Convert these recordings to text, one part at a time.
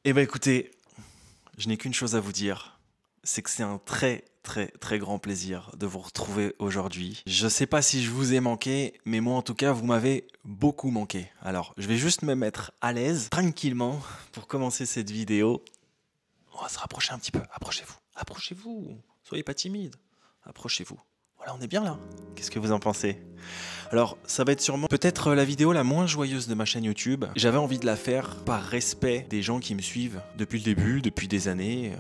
Eh ben écoutez, je n'ai qu'une chose à vous dire, c'est que c'est un très grand plaisir de vous retrouver aujourd'hui. Je sais pas si je vous ai manqué, mais moi en tout cas vous m'avez beaucoup manqué. Alors je vais juste me mettre à l'aise, tranquillement, pour commencer cette vidéo. On va se rapprocher un petit peu, approchez-vous, soyez pas timide, approchez-vous. Voilà, on est bien là. Qu'est-ce que vous en pensez? Alors, ça va être sûrement peut-être la vidéo la moins joyeuse de ma chaîne YouTube. J'avais envie de la faire par respect des gens qui me suivent depuis le début, depuis des années,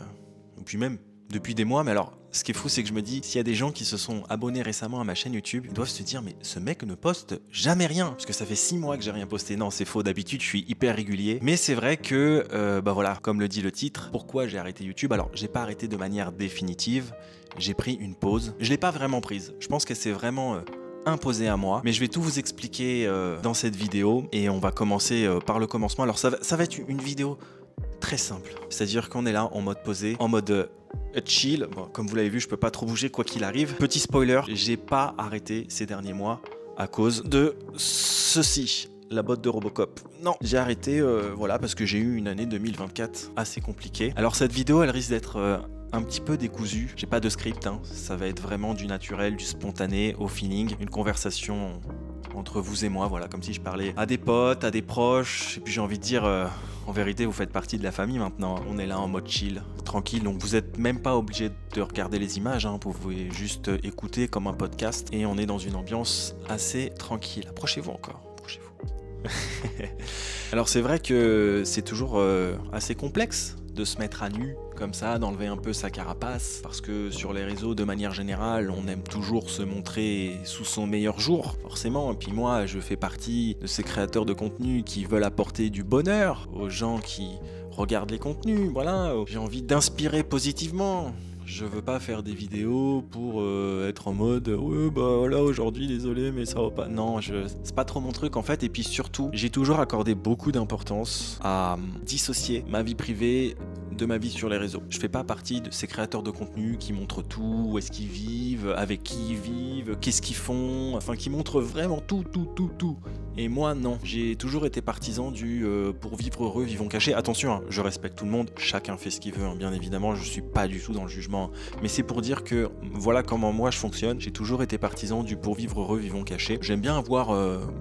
puis même depuis des mois. Mais alors, ce qui est fou, c'est que je me dis, s'il y a des gens qui se sont abonnés récemment à ma chaîne YouTube, ils doivent se dire, mais ce mec ne poste jamais rien, parce que ça fait 6 mois que j'ai rien posté. Non, c'est faux, d'habitude, je suis hyper régulier. Mais c'est vrai que, bah voilà, comme le dit le titre, pourquoi j'ai arrêté YouTube? Alors, j'ai pas arrêté de manière définitive, j'ai pris une pause. Je l'ai pas vraiment prise. Je pense que c'est vraiment imposé à moi, mais je vais tout vous expliquer dans cette vidéo et on va commencer par le commencement. Alors ça va être une vidéo très simple, c'est-à-dire qu'on est là en mode posé, en mode chill. Bon, comme vous l'avez vu, je peux pas trop bouger quoi qu'il arrive. Petit spoiler, j'ai pas arrêté ces derniers mois à cause de ceci. La botte de Robocop. Non, j'ai arrêté voilà, parce que j'ai eu une année 2024 assez compliquée. Alors cette vidéo, elle risque d'être un petit peu décousue. J'ai pas de script, hein. Ça va être vraiment du naturel, du spontané, au feeling. Une conversation entre vous et moi, voilà, comme si je parlais à des potes, à des proches. Et puis j'ai envie de dire, en vérité, vous faites partie de la famille maintenant. On est là en mode chill, tranquille. Donc vous êtes même pas obligé de regarder les images, hein. Vous pouvez juste écouter comme un podcast. Et on est dans une ambiance assez tranquille. Approchez-vous encore. Alors c'est vrai que c'est toujours assez complexe de se mettre à nu comme ça, d'enlever un peu sa carapace, parce que sur les réseaux de manière générale on aime toujours se montrer sous son meilleur jour, forcément. Et puis moi je fais partie de ces créateurs de contenu qui veulent apporter du bonheur aux gens qui regardent les contenus, voilà. J'ai envie d'inspirer positivement. Je veux pas faire des vidéos pour être en mode ouais bah voilà aujourd'hui désolé mais ça va pas. Non, c'est pas trop mon truc en fait. Et puis surtout, j'ai toujours accordé beaucoup d'importance à dissocier ma vie privée de ma vie sur les réseaux. Je fais pas partie de ces créateurs de contenu qui montrent tout, où est-ce qu'ils vivent, avec qui ils vivent, qu'est-ce qu'ils font, enfin qui montrent vraiment tout. Et moi non, j'ai toujours été partisan du pour vivre heureux, vivons cachés. Attention, hein, je respecte tout le monde, chacun fait ce qu'il veut, hein, bien évidemment, je suis pas du tout dans le jugement. Mais c'est pour dire que voilà comment moi je fonctionne. J'ai toujours été partisan du pour vivre heureux, vivons cachés. J'aime bien avoir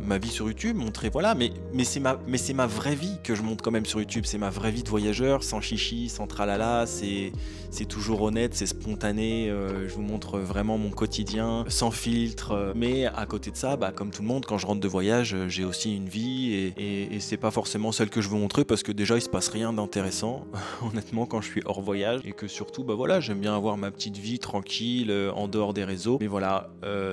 ma vie sur YouTube, montrer voilà, mais c'est ma vraie vie que je montre quand même sur YouTube. C'est ma vraie vie de voyageur, sans chichi, sans tralala. C'est toujours honnête, c'est spontané. Je vous montre vraiment mon quotidien, sans filtre. Mais à côté de ça, bah, comme tout le monde, quand je rentre de voyage, j'ai aussi une vie et c'est pas forcément celle que je veux montrer parce que déjà il se passe rien d'intéressant, honnêtement, quand je suis hors voyage et que surtout, bah voilà, j'aime bien avoir ma petite vie tranquille en dehors des réseaux. Mais voilà,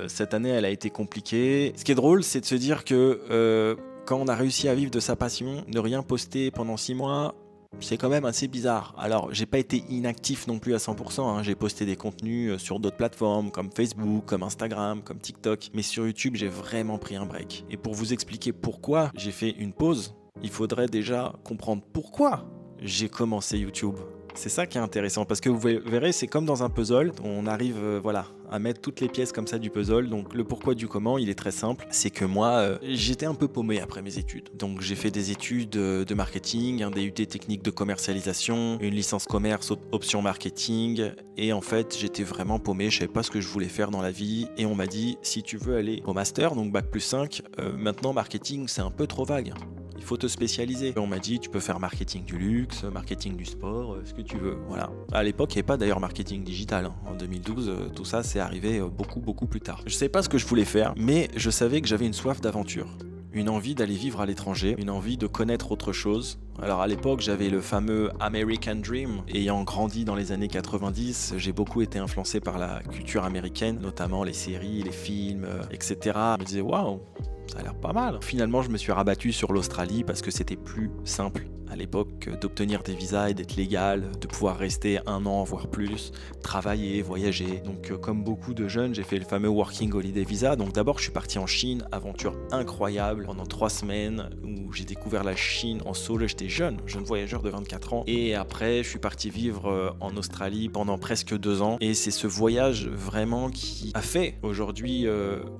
cette année elle a été compliquée. Ce qui est drôle, c'est de se dire que quand on a réussi à vivre de sa passion, ne rien poster pendant 6 mois, c'est quand même assez bizarre. Alors, j'ai pas été inactif non plus à 100%, hein. J'ai posté des contenus sur d'autres plateformes comme Facebook, comme Instagram, comme TikTok. Mais sur YouTube, j'ai vraiment pris un break. Et pour vous expliquer pourquoi j'ai fait une pause, il faudrait déjà comprendre pourquoi j'ai commencé YouTube. C'est ça qui est intéressant parce que vous verrez, c'est comme dans un puzzle, on arrive voilà, à mettre toutes les pièces comme ça du puzzle. Donc le pourquoi du comment, il est très simple. C'est que moi, j'étais un peu paumé après mes études. Donc j'ai fait des études de marketing, un DUT technique de commercialisation, une licence commerce option marketing. Et en fait, j'étais vraiment paumé, je savais pas ce que je voulais faire dans la vie. Et on m'a dit, si tu veux aller au master, donc bac+5, maintenant marketing, c'est un peu trop vague. Il faut te spécialiser. Et on m'a dit, tu peux faire marketing du luxe, marketing du sport, ce que tu veux. Voilà. À l'époque, il n'y avait pas d'ailleurs marketing digital, hein. En 2012, tout ça, c'est arrivé beaucoup plus tard. Je ne savais pas ce que je voulais faire, mais je savais que j'avais une soif d'aventure. Une envie d'aller vivre à l'étranger, une envie de connaître autre chose. Alors à l'époque, j'avais le fameux American Dream. Ayant grandi dans les années 90, j'ai beaucoup été influencé par la culture américaine, notamment les séries, les films, etc. Je me disais, waouh, ça a l'air pas mal. Finalement, je me suis rabattu sur l'Australie parce que c'était plus simple à l'époque d'obtenir des visas et d'être légal, de pouvoir rester 1 an voire plus, travailler, voyager. Donc comme beaucoup de jeunes, j'ai fait le fameux Working Holiday Visa. Donc d'abord je suis parti en Chine, aventure incroyable pendant 3 semaines où j'ai découvert la Chine en solo. J'étais jeune voyageur de 24 ans, et après je suis parti vivre en Australie pendant presque 2 ans, et c'est ce voyage vraiment qui a fait aujourd'hui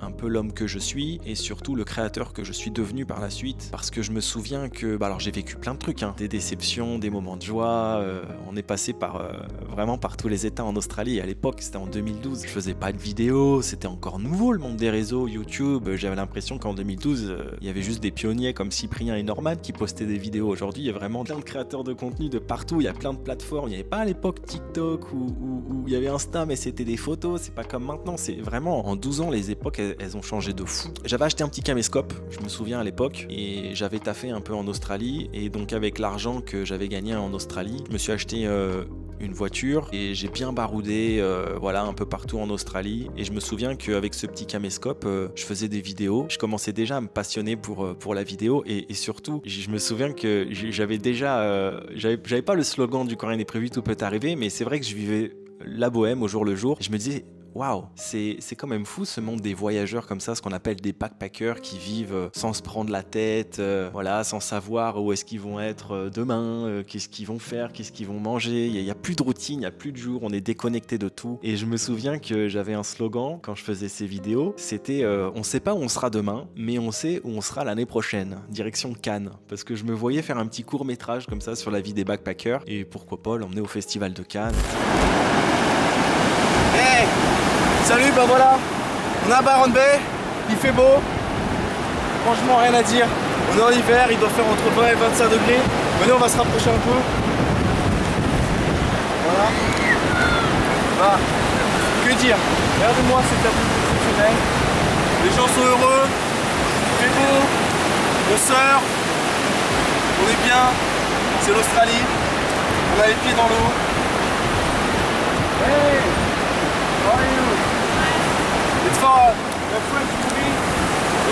un peu l'homme que je suis, et surtout le créateur que je suis devenu par la suite, parce que je me souviens que alors j'ai vécu plein de trucs, des déceptions, des moments de joie, on est passé par vraiment par tous les états en Australie. À l'époque c'était en 2012, je faisais pas de vidéos, c'était encore nouveau le monde des réseaux YouTube. J'avais l'impression qu'en 2012 il y avait juste des pionniers comme Cyprien et Norman qui postaient des vidéos. Aujourd'hui il y a vraiment plein de créateurs de contenu de partout, il y a plein de plateformes. Il n'y avait pas à l'époque TikTok où il y avait Insta, mais c'était des photos. C'est pas comme maintenant, c'est vraiment en 12 ans les époques elles ont changé de fou. J'avais acheté un petit caméscope, je me souviens à l'époque, et j'avais taffé un peu en Australie, et donc avec l'argent que j'avais gagné en Australie, je me suis acheté une voiture et j'ai bien baroudé voilà, un peu partout en Australie. Et je me souviens qu'avec ce petit caméscope je faisais des vidéos, je commençais déjà à me passionner pour la vidéo, et surtout je me souviens que j'avais déjà j'avais pas le slogan du Quand rien n'est prévu tout peut arriver, mais c'est vrai que je vivais la bohème au jour le jour. Je me disais waouh, c'est quand même fou ce monde des voyageurs comme ça, ce qu'on appelle des backpackers qui vivent sans se prendre la tête, voilà, sans savoir où est-ce qu'ils vont être demain, qu'est-ce qu'ils vont faire, qu'est-ce qu'ils vont manger. Il n'y a plus de routine, il n'y a plus de jour, on est déconnecté de tout. Et je me souviens que j'avais un slogan quand je faisais ces vidéos, c'était on sait pas où on sera demain, mais on sait où on sera l'année prochaine, direction Cannes. Parce que je me voyais faire un petit court-métrage comme ça sur la vie des backpackers, et pourquoi pas l'emmener au festival de Cannes. Hey, salut, ben voilà, on est à Byron Bay, il fait beau, franchement rien à dire. On est en hiver, il doit faire entre 20 et 25 degrés. Venez, on va se rapprocher un peu. Voilà. Bah, que dire, regardez-moi cette vue exceptionnelle. Les gens sont heureux, il fait beau, on surfe, on est bien, c'est l'Australie, on a les pieds dans l'eau. Hey! How are you? It's for the French movie,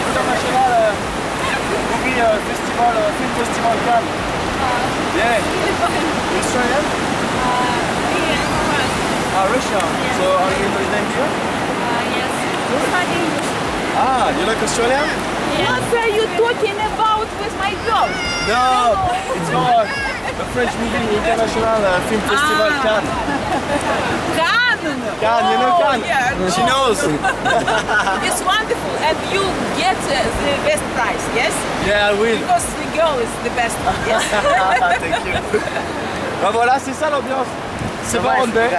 international movie festival, film festival Cannes. Yeah. Australian? Russia. Yeah. So are you living here? Yes. Study English. Ah, you like Australian? Yes. What are you talking about with my girl? No, it's for a French movie international film festival Cannes. Cannes, you know Cannes? Yeah, She knows. It's wonderful, and you get the best prize, yes? Yeah, I will. Because the girl is the best one, yes? Thank you. Ben voilà, c'est ça l'ambiance. C'est Byron Bay.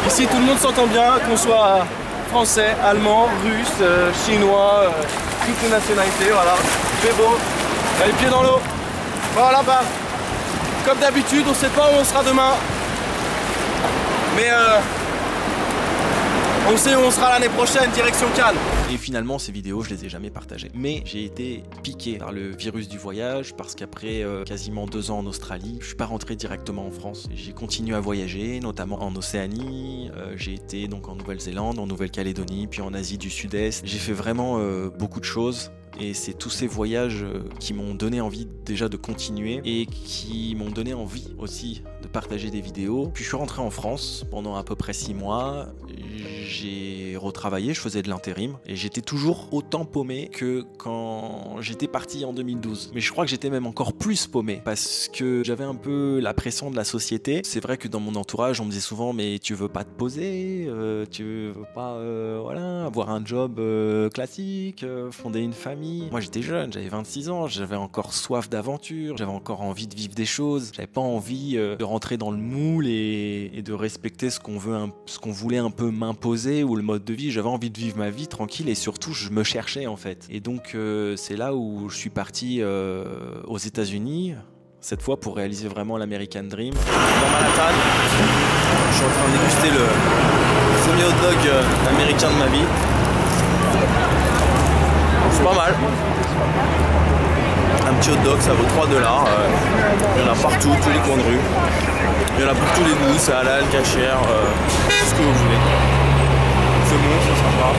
Ici, tout le monde s'entend bien, qu'on soit français, allemand, russe, chinois, toutes les nationalités, voilà. Il fait beau, on a les pieds dans l'eau. Voilà, bah, comme d'habitude, on sait pas où on sera demain. Mais on sait où on sera l'année prochaine, direction Cannes. Et finalement, ces vidéos, je les ai jamais partagées. Mais j'ai été piqué par le virus du voyage, parce qu'après quasiment 2 ans en Australie, je suis pas rentré directement en France. J'ai continué à voyager, notamment en Océanie. J'ai été donc en Nouvelle-Zélande, en Nouvelle-Calédonie, puis en Asie du Sud-Est. J'ai fait vraiment beaucoup de choses. Et c'est tous ces voyages qui m'ont donné envie déjà de continuer, et qui m'ont donné envie aussi de partager des vidéos. Puis je suis rentré en France pendant à peu près 6 mois. J'ai retravaillé, je faisais de l'intérim, et j'étais toujours autant paumé que quand j'étais parti en 2012. Mais je crois que j'étais même encore plus paumé, parce que j'avais un peu la pression de la société. C'est vrai que dans mon entourage, on me disait souvent mais tu veux pas te poser, tu veux pas voilà, avoir un job classique, fonder une famille. Moi j'étais jeune, j'avais 26 ans, j'avais encore soif d'aventure, j'avais encore envie de vivre des choses, j'avais pas envie de rentrer dans le moule et de respecter ce qu'on voulait un peu m'imposer, ou le mode de vie. J'avais envie de vivre ma vie tranquille, et surtout je me cherchais en fait. Et donc c'est là où je suis parti aux États-Unis, cette fois pour réaliser vraiment l'American Dream. Dans Manhattan, je suis en train de déguster le premier hot dog américain de ma vie. C'est pas mal. Un petit hot dog, ça vaut 3 $. Il y en a partout, tous les coins de rue. Il y en a pour tous les goûts, c'est halal, cachère, tout ce que vous voulez. C'est bon, c'est sympa.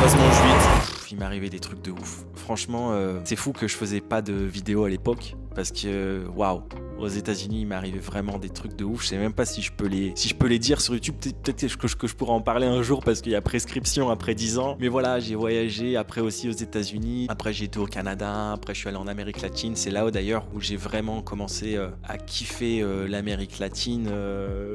Ça se mange vite. Il m'est arrivé des trucs de ouf. Franchement, c'est fou que je faisais pas de vidéos à l'époque. parce que waouh, aux États-Unis il m'est arrivé vraiment des trucs de ouf. Je sais même pas si je peux les dire sur YouTube. Peut-être que je pourrais en parler un jour parce qu'il y a prescription après 10 ans. Mais voilà, j'ai voyagé après aussi aux États-Unis. Après j'ai été au Canada. Après je suis allé en Amérique latine. C'est là d'ailleurs où j'ai vraiment commencé à kiffer l'Amérique latine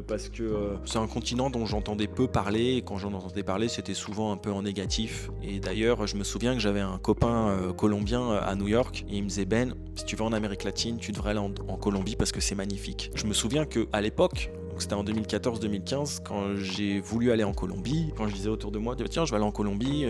parce que c'est un continent dont j'entendais peu parler. Et quand j'en entendais parler, c'était souvent un peu en négatif. Et d'ailleurs, je me souviens que j'avais un copain colombien à New York et il me disait Ben, si tu vas en Amérique latine, tu devrais aller en Colombie parce que c'est magnifique. Je me souviens qu'à l'époque, c'était en 2014-2015, quand j'ai voulu aller en Colombie, quand je disais autour de moi, tiens, je vais aller en Colombie,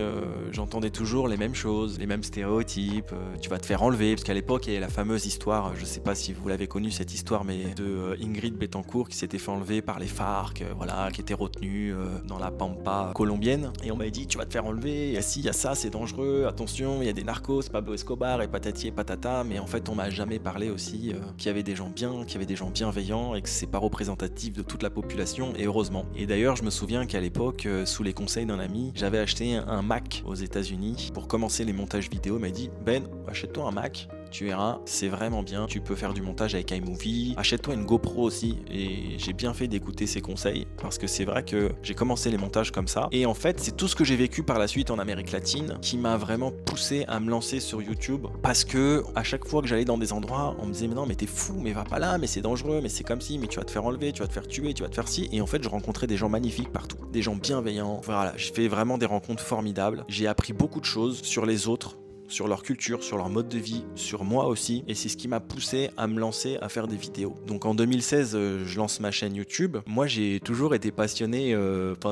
j'entendais toujours les mêmes choses, les mêmes stéréotypes, tu vas te faire enlever, parce qu'à l'époque, il y avait la fameuse histoire, je sais pas si vous l'avez connue cette histoire, mais de Ingrid Betancourt qui s'était fait enlever par les FARC, voilà, qui était retenue dans la pampa colombienne, et on m'avait dit, tu vas te faire enlever, il y a ci, il y a ça, c'est dangereux, attention, il y a des narcos, Pablo Escobar et patati et patata, mais en fait, on m'a jamais parlé aussi qu'il y avait des gens bien, qu'il y avait des gens bienveillants, et que c'est pas représentatif de toute la population, et heureusement. Et d'ailleurs, je me souviens qu'à l'époque, sous les conseils d'un ami, j'avais acheté un Mac aux États-Unis pour commencer les montages vidéo. Il m'a dit, Ben, achète-toi un Mac, tu verras, c'est vraiment bien, tu peux faire du montage avec iMovie, achète-toi une GoPro aussi. Et j'ai bien fait d'écouter ses conseils parce que c'est vrai que j'ai commencé les montages comme ça, et en fait c'est tout ce que j'ai vécu par la suite en Amérique latine qui m'a vraiment poussé à me lancer sur YouTube, parce que à chaque fois que j'allais dans des endroits, on me disait mais non mais t'es fou, mais va pas là, mais c'est dangereux, mais c'est comme si, mais tu vas te faire enlever, tu vas te faire tuer, tu vas te faire ci. Et en fait je rencontrais des gens magnifiques partout, des gens bienveillants, voilà, j'ai fait vraiment des rencontres formidables, j'ai appris beaucoup de choses sur les autres, sur leur culture, sur leur mode de vie, sur moi aussi, et c'est ce qui m'a poussé à me lancer à faire des vidéos. Donc en 2016, je lance ma chaîne YouTube. Moi j'ai toujours été passionné,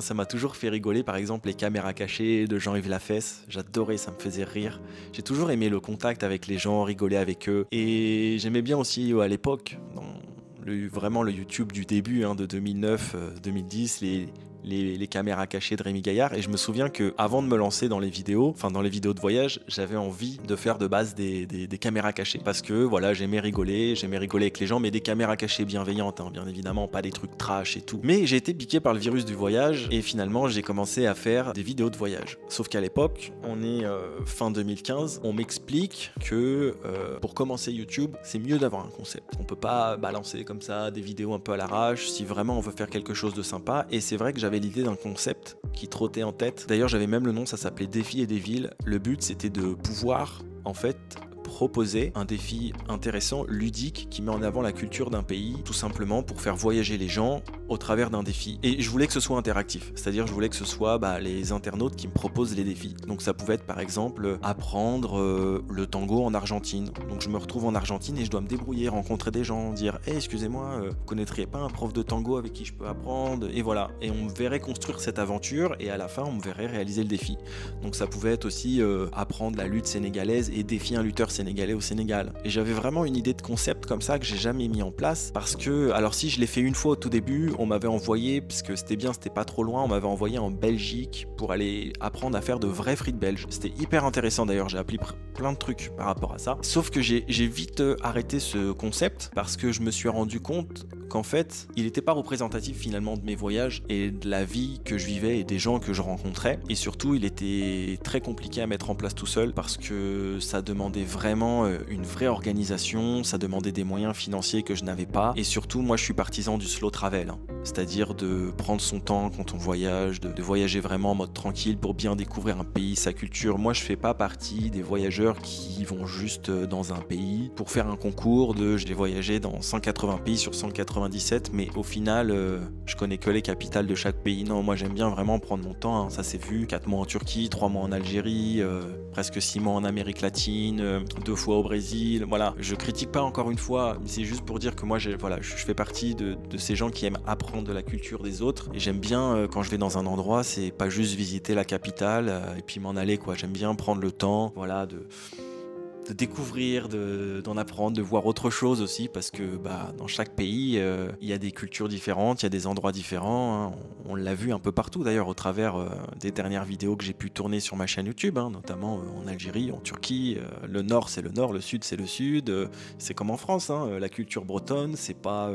ça m'a toujours fait rigoler, par exemple les caméras cachées de Jean-Yves Lafesse, j'adorais, ça me faisait rire. J'ai toujours aimé le contact avec les gens, rigoler avec eux, et j'aimais bien aussi à l'époque, vraiment le YouTube du début, de 2009-2010, les caméras cachées de Rémi Gaillard. Et je me souviens que avant de me lancer dans les vidéos, dans les vidéos de voyage, j'avais envie de faire de base des caméras cachées, parce que voilà, j'aimais rigoler avec les gens, mais des caméras cachées bienveillantes, bien évidemment, pas des trucs trash et tout. Mais j'ai été piqué par le virus du voyage, et finalement j'ai commencé à faire des vidéos de voyage. Sauf qu'à l'époque, on est fin 2015, on m'explique que pour commencer YouTube, c'est mieux d'avoir un concept. On peut pas balancer comme ça des vidéos un peu à l'arrache si vraiment on veut faire quelque chose de sympa. Et c'est vrai que j'avais l'idée d'un concept qui trottait en tête. D'ailleurs, j'avais même le nom, ça s'appelait Défis et des villes. Le but, c'était de pouvoir, en fait, proposer un défi intéressant, ludique, qui met en avant la culture d'un pays, tout simplement pour faire voyager les gens au travers d'un défi. Et je voulais que ce soit interactif, c'est-à-dire je voulais que ce soit les internautes qui me proposent les défis. Donc ça pouvait être par exemple apprendre le tango en Argentine. Donc je me retrouve en Argentine et je dois me débrouiller, rencontrer des gens, dire hey, excusez-moi, vous connaîtriez pas un prof de tango avec qui je peux apprendre? Et voilà, et on me verrait construire cette aventure, et à la fin on me verrait réaliser le défi. Donc ça pouvait être aussi apprendre la lutte sénégalaise et défier un lutteur sénégalais au Sénégal. Et j'avais vraiment une idée de concept comme ça que j'ai jamais mis en place, parce que, alors si je l'ai fait une fois au tout début, on m'avait envoyé, parce que c'était bien, c'était pas trop loin, on m'avait envoyé en Belgique pour aller apprendre à faire de vraies frites belges. C'était hyper intéressant d'ailleurs, j'ai appris plein de trucs par rapport à ça. Sauf que j'ai vite arrêté ce concept parce que je me suis rendu compte qu'en fait, il n'était pas représentatif finalement de mes voyages et de la vie que je vivais et des gens que je rencontrais. Et surtout, il était très compliqué à mettre en place tout seul parce que ça demandait vraiment une vraie organisation, ça demandait des moyens financiers que je n'avais pas. Et surtout, moi, je suis partisan du slow travel, c'est-à-dire de prendre son temps quand on voyage, de voyager vraiment en mode tranquille pour bien découvrir un pays, sa culture. Moi, je fais pas partie des voyageurs qui vont juste dans un pays pour faire un concours de j'ai voyagé dans 180 pays sur 197, mais au final, je connais que les capitales de chaque pays. Non, moi, j'aime bien vraiment prendre mon temps, ça s'est vu, 4 mois en Turquie, 3 mois en Algérie, presque 6 mois en Amérique latine, 2 fois au Brésil, voilà. Je critique pas encore une fois, mais c'est juste pour dire que moi, je fais partie de ces gens qui aiment apprendre de la culture des autres, et j'aime bien quand je vais dans un endroit, c'est pas juste visiter la capitale et puis m'en aller, quoi. J'aime bien prendre le temps, voilà, de découvrir, d'en apprendre, de voir autre chose aussi, parce que dans chaque pays, il y a des cultures différentes, il y a des endroits différents, on l'a vu un peu partout d'ailleurs au travers des dernières vidéos que j'ai pu tourner sur ma chaîne YouTube, notamment en Algérie, en Turquie. Le nord c'est le nord, le sud c'est le sud, c'est comme en France, la culture bretonne c'est pas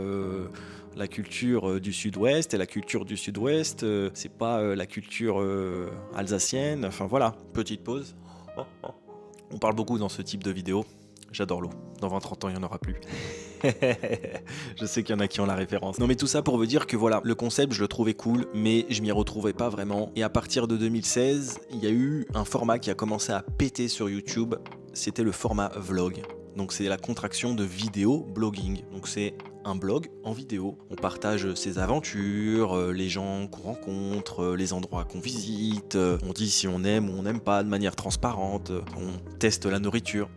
la culture du sud-ouest, et la culture du sud-ouest c'est pas la culture alsacienne, enfin voilà. Petite pause. On parle beaucoup dans ce type de vidéo, J'adore l'eau. Dans 20-30 ans, il n'y en aura plus. Je sais qu'il y en a qui ont la référence. Non mais tout ça pour vous dire que voilà, le concept je le trouvais cool, mais je m'y retrouvais pas vraiment. Et à partir de 2016, il y a eu un format qui a commencé à péter sur YouTube. C'était le format vlog. Donc c'est la contraction de vidéo blogging. Donc c'est un blog en vidéo. On partage ses aventures, les gens qu'on rencontre, les endroits qu'on visite. On dit si on aime ou on n'aime pas de manière transparente. On teste la nourriture.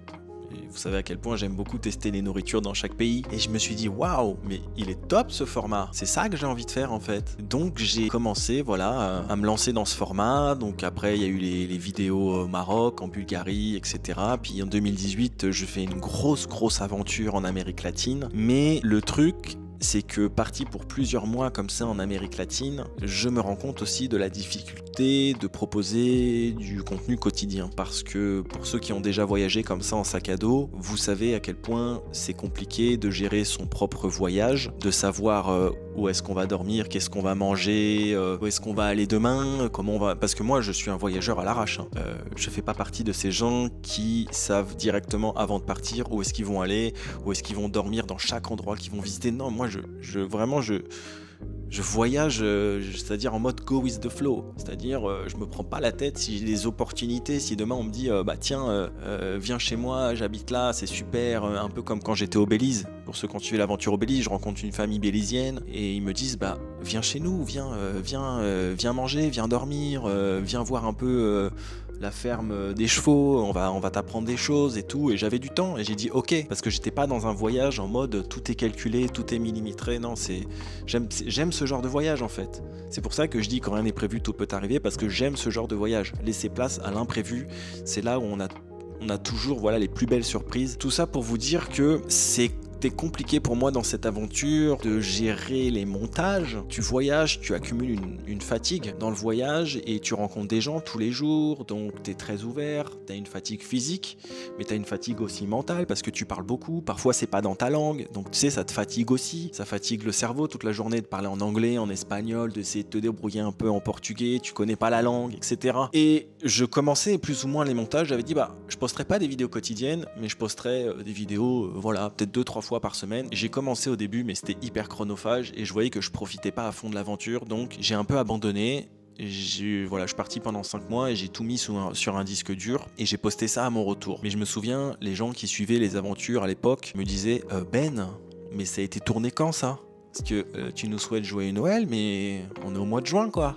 Et vous savez à quel point j'aime beaucoup tester les nourritures dans chaque pays. Et je me suis dit, waouh, mais il est top ce format. C'est ça que j'ai envie de faire en fait. Donc j'ai commencé voilà, à me lancer dans ce format. Donc après, il y a eu les vidéos au Maroc, en Bulgarie, etc. Puis en 2018, je fais une grosse aventure en Amérique latine. Mais le truc, c'est que parti pour plusieurs mois comme ça en Amérique latine, je me rends compte aussi de la difficulté de proposer du contenu quotidien. Parce que pour ceux qui ont déjà voyagé comme ça en sac à dos, vous savez à quel point c'est compliqué de gérer son propre voyage, de savoir où est-ce qu'on va dormir, qu'est-ce qu'on va manger, où est-ce qu'on va aller demain, comment on va... Parce que moi, je suis un voyageur à l'arrache. Je fais pas partie de ces gens qui savent directement avant de partir où est-ce qu'ils vont aller, où est-ce qu'ils vont dormir dans chaque endroit qu'ils vont visiter. Non, moi, je voyage, c'est-à-dire en mode go with the flow, c'est-à-dire je me prends pas la tête si j'ai des opportunités, si demain on me dit bah tiens viens chez moi, j'habite là, c'est super, un peu comme quand j'étais au Belize. Pour ceux qui ont suivi l'aventure au Belize, je rencontre une famille bélizienne et ils me disent bah viens chez nous, viens manger, viens dormir, viens voir un peu la ferme des chevaux, on va t'apprendre des choses et tout. Et j'avais du temps et j'ai dit ok, parce que j'étais pas dans un voyage en mode tout est calculé, tout est millimétré. Non, j'aime ce genre de voyage en fait. C'est pour ça que je dis quand rien n'est prévu, tout peut arriver, parce que j'aime ce genre de voyage. Laisser place à l'imprévu, c'est là où on a toujours voilà, les plus belles surprises. Tout ça pour vous dire que c'était compliqué pour moi dans cette aventure de gérer les montages. Tu voyages, tu accumules une fatigue dans le voyage et tu rencontres des gens tous les jours, donc tu es très ouvert, tu as une fatigue physique, mais tu as une fatigue aussi mentale parce que tu parles beaucoup, parfois c'est pas dans ta langue, donc tu sais ça te fatigue aussi, ça fatigue le cerveau toute la journée de parler en anglais, en espagnol, d'essayer de te débrouiller un peu en portugais, tu connais pas la langue, etc. Et je commençais plus ou moins les montages, j'avais dit bah je posterai pas des vidéos quotidiennes, mais je posterai des vidéos voilà, peut-être 2-3 fois par semaine. J'ai commencé au début mais c'était hyper chronophage et je voyais que je profitais pas à fond de l'aventure, donc j'ai un peu abandonné. Je suis parti pendant 5 mois et j'ai tout mis sur un disque dur et j'ai posté ça à mon retour. Mais je me souviens, les gens qui suivaient les aventures à l'époque me disaient Ben, mais ça a été tourné quand ça? Parce que tu nous souhaites joyeux Noël, mais on est au mois de juin quoi.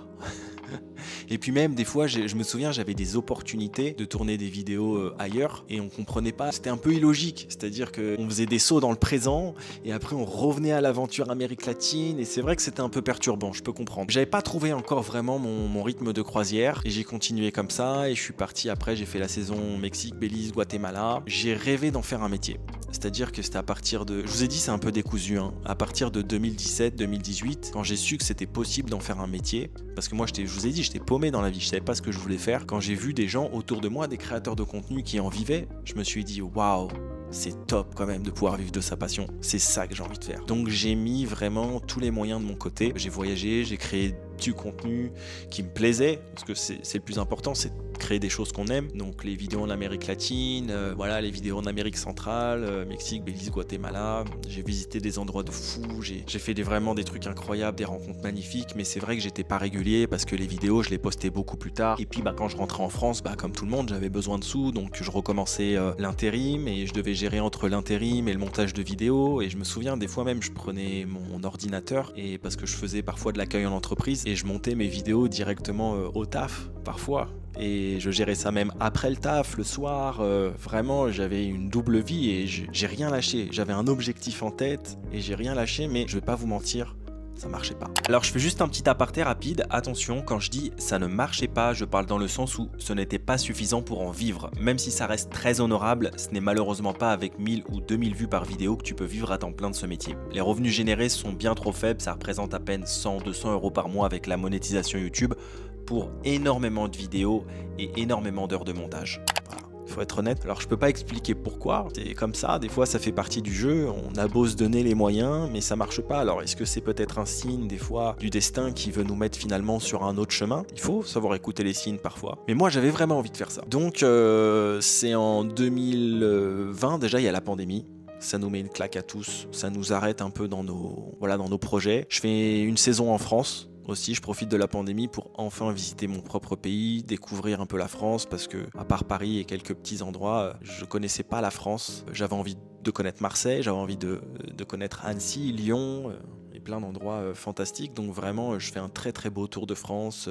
Et puis même des fois je me souviens j'avais des opportunités de tourner des vidéos ailleurs et on comprenait pas, c'était un peu illogique, c'est-à-dire qu'on faisait des sauts dans le présent et après on revenait à l'aventure Amérique latine et c'est vrai que c'était un peu perturbant, je peux comprendre. J'avais pas trouvé encore vraiment mon rythme de croisière et j'ai continué comme ça et je suis parti après, j'ai fait la saison Mexique, Belize, Guatemala. J'ai rêvé d'en faire un métier. C'est-à-dire que c'était à partir de... Je vous ai dit c'est un peu décousu, hein. À partir de 2017-2018, quand j'ai su que c'était possible d'en faire un métier, parce que moi je vous ai dit j'étais paumé dans la vie, je savais pas ce que je voulais faire. Quand j'ai vu des gens autour de moi, des créateurs de contenu qui en vivaient, je me suis dit waouh, c'est top quand même de pouvoir vivre de sa passion, c'est ça que j'ai envie de faire. Donc j'ai mis vraiment tous les moyens de mon côté, j'ai voyagé, j'ai créé du contenu qui me plaisait, parce que c'est le plus important, c'est créer des choses qu'on aime, donc les vidéos en Amérique latine, voilà, les vidéos en Amérique centrale, Mexique, Belize, Guatemala. J'ai visité des endroits de fou, j'ai fait vraiment des trucs incroyables, des rencontres magnifiques, mais c'est vrai que j'étais pas régulier parce que les vidéos je les postais beaucoup plus tard, et puis quand je rentrais en France, comme tout le monde j'avais besoin de sous, donc je recommençais l'intérim et je devais gérer entre l'intérim et le montage de vidéos. Et je me souviens des fois même je prenais mon ordinateur, et parce que je faisais parfois de l'accueil en entreprise et je montais mes vidéos directement au taf parfois. Et je gérais ça même après le taf, le soir. Vraiment, j'avais une double vie et j'ai rien lâché. J'avais un objectif en tête et j'ai rien lâché, mais je vais pas vous mentir, ça marchait pas. Alors je fais juste un petit aparté rapide. Attention, quand je dis ça ne marchait pas, je parle dans le sens où ce n'était pas suffisant pour en vivre. Même si ça reste très honorable, ce n'est malheureusement pas avec 1000 ou 2000 vues par vidéo que tu peux vivre à temps plein de ce métier. Les revenus générés sont bien trop faibles, ça représente à peine 100-200 € par mois avec la monétisation YouTube, pour énormément de vidéos et énormément d'heures de montage. Voilà. faut être honnête. Alors je peux pas expliquer pourquoi, c'est comme ça, des fois ça fait partie du jeu, on a beau se donner les moyens, mais ça marche pas. Alors est-ce que c'est peut-être un signe des fois du destin qui veut nous mettre finalement sur un autre chemin? Il faut savoir écouter les signes parfois. Mais moi j'avais vraiment envie de faire ça. Donc c'est en 2020, déjà il y a la pandémie. Ça nous met une claque à tous, ça nous arrête un peu dans nos projets. Je fais une saison en France aussi, je profite de la pandémie pour enfin visiter mon propre pays, découvrir un peu la France, parce que à part Paris et quelques petits endroits, je connaissais pas la France. J'avais envie de connaître Marseille, j'avais envie de connaître Annecy, Lyon, et plein d'endroits fantastiques. Donc vraiment, je fais un très très beau tour de France.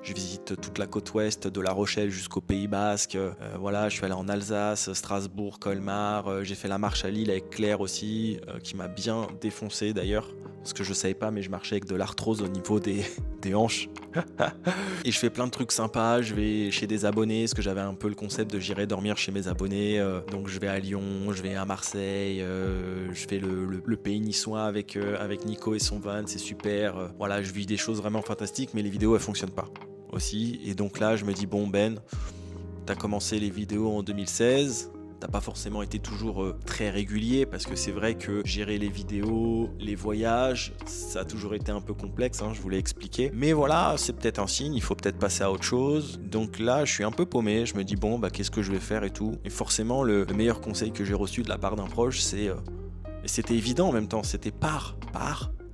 Je visite toute la côte ouest, de La Rochelle jusqu'au Pays Basque. Voilà, je suis allé en Alsace, Strasbourg, Colmar. J'ai fait la marche à Lille avec Claire aussi, qui m'a bien défoncé d'ailleurs. Parce que je savais pas, mais je marchais avec de l'arthrose au niveau des hanches. Et je fais plein de trucs sympas, je vais chez des abonnés, parce que j'avais un peu le concept de j'irai dormir chez mes abonnés. Donc je vais à Lyon, je vais à Marseille, je fais le pays niçois avec Nico et son van, c'est super. Voilà, je vis des choses vraiment fantastiques, mais les vidéos elles fonctionnent pas aussi. Et donc là je me dis bon Ben, t'as commencé les vidéos en 2016. T'as pas forcément été toujours très régulier, parce que c'est vrai que gérer les vidéos, les voyages, ça a toujours été un peu complexe, hein, je vous l'ai expliqué. Mais voilà, c'est peut-être un signe, il faut peut-être passer à autre chose. Donc là, je suis un peu paumé, je me dis bon, bah qu'est-ce que je vais faire et tout. Et forcément, le meilleur conseil que j'ai reçu de la part d'un proche, c'est... et c'était évident en même temps, c'était pars,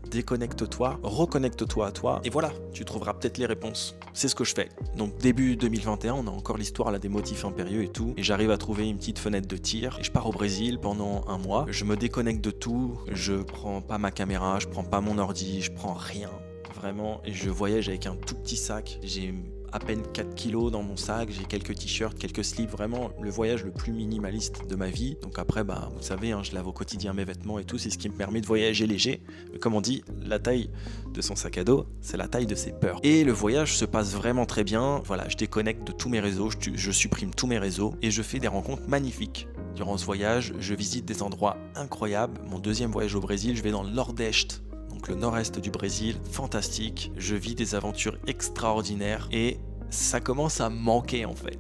déconnecte-toi, reconnecte-toi à toi, et voilà, tu trouveras peut-être les réponses. C'est ce que je fais. Donc début 2021, on a encore l'histoire là des motifs impérieux et tout, et j'arrive à trouver une petite fenêtre de tir, et je pars au Brésil pendant un mois. Je me déconnecte de tout, je prends pas ma caméra, je prends pas mon ordi, je prends rien, vraiment, et je voyage avec un tout petit sac. J'ai à peine 4 kilos dans mon sac, j'ai quelques t-shirts, quelques slips, vraiment le voyage le plus minimaliste de ma vie. Donc après, bah, vous savez, hein, je lave au quotidien mes vêtements et tout, c'est ce qui me permet de voyager léger. Mais comme on dit, la taille de son sac à dos, c'est la taille de ses peurs. Et le voyage se passe vraiment très bien. Voilà, je déconnecte de tous mes réseaux, je supprime tous mes réseaux et je fais des rencontres magnifiques. Durant ce voyage, je visite des endroits incroyables. Mon deuxième voyage au Brésil, je vais dans le Nordeste, le nord-est du Brésil, fantastique, je vis des aventures extraordinaires et ça commence à me manquer en fait.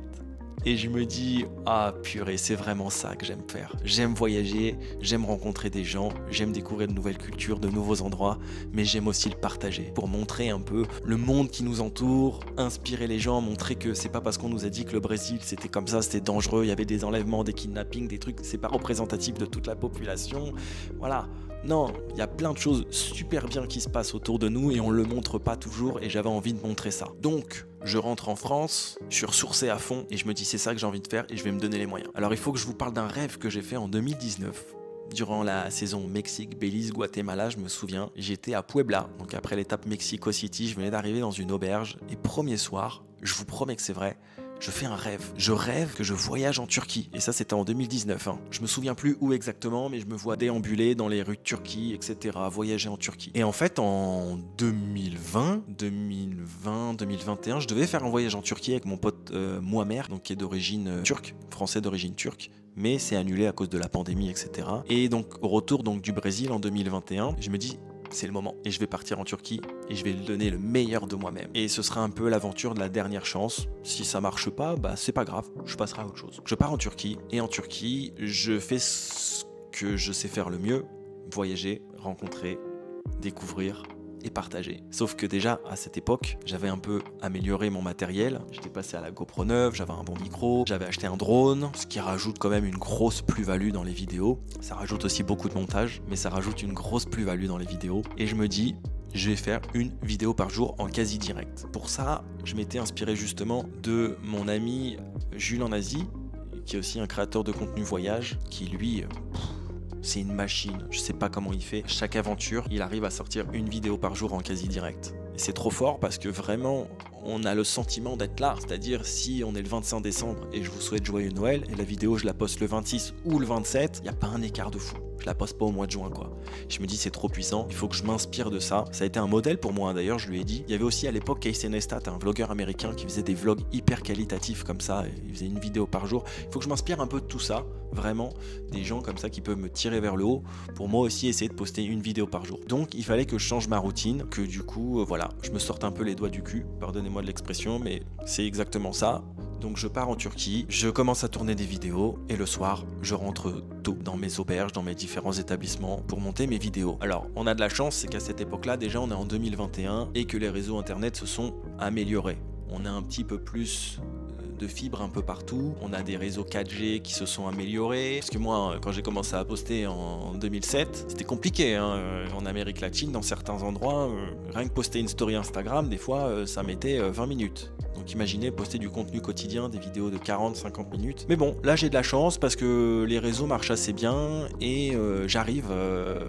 Et je me dis, ah purée, c'est vraiment ça que j'aime faire. J'aime voyager, j'aime rencontrer des gens, j'aime découvrir de nouvelles cultures, de nouveaux endroits, mais j'aime aussi le partager pour montrer un peu le monde qui nous entoure, inspirer les gens, montrer que c'est pas parce qu'on nous a dit que le Brésil c'était comme ça, c'était dangereux, il y avait des enlèvements, des kidnappings, des trucs, c'est pas représentatif de toute la population. Voilà. Non, il y a plein de choses super bien qui se passent autour de nous et on le montre pas toujours, et j'avais envie de montrer ça. Donc, je rentre en France, je suis ressourcé à fond et je me dis c'est ça que j'ai envie de faire et je vais me donner les moyens. Alors il faut que je vous parle d'un rêve que j'ai fait en 2019. Durant la saison Mexique, Belize, Guatemala, je me souviens, j'étais à Puebla. Donc après l'étape Mexico City, je venais d'arriver dans une auberge et premier soir, je vous promets que c'est vrai, je fais un rêve. Je rêve que je voyage en Turquie. Et ça, c'était en 2019. Hein. Je me souviens plus où exactement, mais je me vois déambuler dans les rues de Turquie, etc. Voyager en Turquie. Et en fait, en 2020, 2021, je devais faire un voyage en Turquie avec mon pote Muammer, donc qui est d'origine turque, français d'origine turque. Mais c'est annulé à cause de la pandémie, etc. Et donc, au retour donc, du Brésil en 2021, je me dis... c'est le moment et je vais partir en Turquie et je vais lui donner le meilleur de moi-même et ce sera un peu l'aventure de la dernière chance. Si ça marche pas, bah c'est pas grave, je passerai à autre chose. Je pars en Turquie et en Turquie je fais ce que je sais faire le mieux, voyager, rencontrer, découvrir et partager. Sauf que déjà à cette époque j'avais un peu amélioré mon matériel, j'étais passé à la GoPro 9, j'avais un bon micro, j'avais acheté un drone, ce qui rajoute quand même une grosse plus-value dans les vidéos. Ça rajoute aussi beaucoup de montage, mais ça rajoute une grosse plus-value dans les vidéos. Et je me dis, je vais faire une vidéo par jour en quasi direct. Pour ça, je m'étais inspiré justement de mon ami Jules en Asie, qui est aussi un créateur de contenu voyage, qui lui... c'est une machine, je sais pas comment il fait. Chaque aventure, il arrive à sortir une vidéo par jour en quasi direct. Et c'est trop fort parce que vraiment, on a le sentiment d'être là. C'est-à-dire, si on est le 25 décembre et je vous souhaite joyeux Noël, et la vidéo, je la poste le 26 ou le 27, il n'y a pas un écart de fou. Je la poste pas au mois de juin, quoi. Je me dis, c'est trop puissant, il faut que je m'inspire de ça. Ça a été un modèle pour moi, d'ailleurs, je lui ai dit. Il y avait aussi à l'époque Casey Neistat, un vlogueur américain qui faisait des vlogs hyper qualitatifs comme ça. Il faisait une vidéo par jour. Il faut que je m'inspire un peu de tout ça, vraiment. Des gens comme ça qui peuvent me tirer vers le haut pour moi aussi essayer de poster une vidéo par jour. Donc, il fallait que je change ma routine, que du coup, voilà, je me sorte un peu les doigts du cul. Pardonnez-moi de l'expression, mais c'est exactement ça. Donc je pars en Turquie, je commence à tourner des vidéos et le soir, je rentre tôt dans mes auberges, dans mes différents établissements pour monter mes vidéos. Alors, on a de la chance, c'est qu'à cette époque-là, déjà on est en 2021 et que les réseaux internet se sont améliorés. On a un petit peu plus de fibres un peu partout, on a des réseaux 4G qui se sont améliorés, parce que moi quand j'ai commencé à poster en 2007 c'était compliqué hein. En Amérique latine dans certains endroits, rien que poster une story Instagram des fois ça mettait 20 minutes. Donc imaginez poster du contenu quotidien, des vidéos de 40-50 minutes. Mais bon, là j'ai de la chance parce que les réseaux marchent assez bien et j'arrive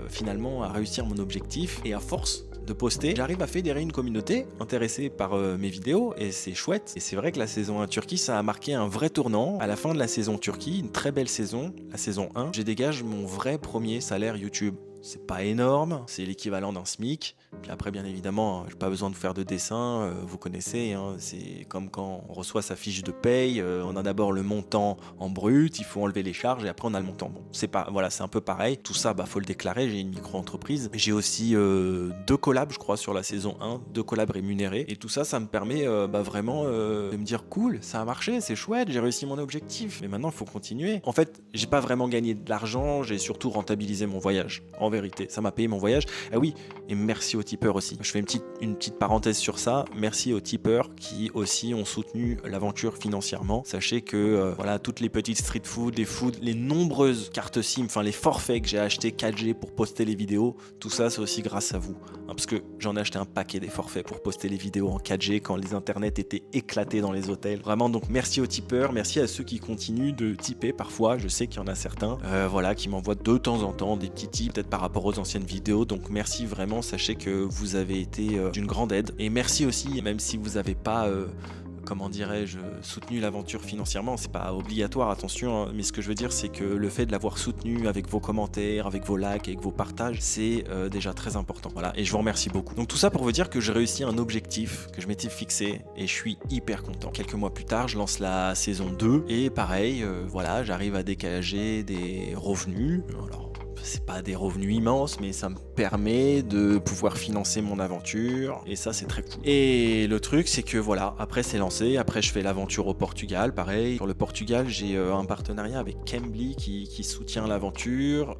finalement à réussir mon objectif. Et à force de poster, j'arrive à fédérer une communauté intéressée par mes vidéos et c'est chouette. Et c'est vrai que la saison 1 Turquie, ça a marqué un vrai tournant. À la fin de la saison Turquie, une très belle saison, la saison 1, je dégage mon vrai premier salaire YouTube. C'est pas énorme, c'est l'équivalent d'un SMIC. Puis après, bien évidemment, j'ai pas besoin de faire de dessin, vous connaissez, hein, c'est comme quand on reçoit sa fiche de paye, on a d'abord le montant en brut, il faut enlever les charges et après on a le montant. Bon, c'est pas, voilà, c'est un peu pareil. Tout ça, faut le déclarer, j'ai une micro-entreprise. J'ai aussi 2 collabs, je crois, sur la saison 1, 2 collabs rémunérés. Et tout ça, ça me permet vraiment de me dire cool, ça a marché, c'est chouette, j'ai réussi mon objectif. Mais maintenant, il faut continuer. En fait, j'ai pas vraiment gagné de l'argent, j'ai surtout rentabilisé mon voyage. En vérité, ça m'a payé mon voyage. Ah oui, et merci aux tipeurs aussi. Je fais une petite parenthèse sur ça. Merci aux tipeurs qui aussi ont soutenu l'aventure financièrement. Sachez que voilà, toutes les petites street food, les nombreuses cartes SIM, enfin les forfaits que j'ai achetés 4G pour poster les vidéos, tout ça c'est aussi grâce à vous. Hein, parce que j'en ai acheté un paquet des forfaits pour poster les vidéos en 4G quand les internets étaient éclatés dans les hôtels. Vraiment, donc merci aux tipeurs, merci à ceux qui continuent de tiper parfois. Je sais qu'il y en a certains voilà, qui m'envoient de temps en temps des petits tips, peut-être par rapport aux anciennes vidéos. Donc merci vraiment, sachez que vous avez été d'une grande aide. Et merci aussi, même si vous n'avez pas comment dirais-je, soutenu l'aventure financièrement, c'est pas obligatoire, attention, hein, mais ce que je veux dire, c'est que le fait de l'avoir soutenu avec vos commentaires, avec vos likes, avec vos partages, c'est déjà très important. Voilà, et je vous remercie beaucoup. Donc tout ça pour vous dire que j'ai réussi un objectif que je m'étais fixé et je suis hyper content. Quelques mois plus tard, je lance la saison 2 et pareil, voilà, j'arrive à dégager des revenus. Alors, c'est pas des revenus immenses, mais ça me permet de pouvoir financer mon aventure et ça c'est très cool. Et le truc c'est que voilà, après c'est lancé, après je fais l'aventure au Portugal, pareil. Sur le Portugal j'ai un partenariat avec Cambly qui soutient l'aventure,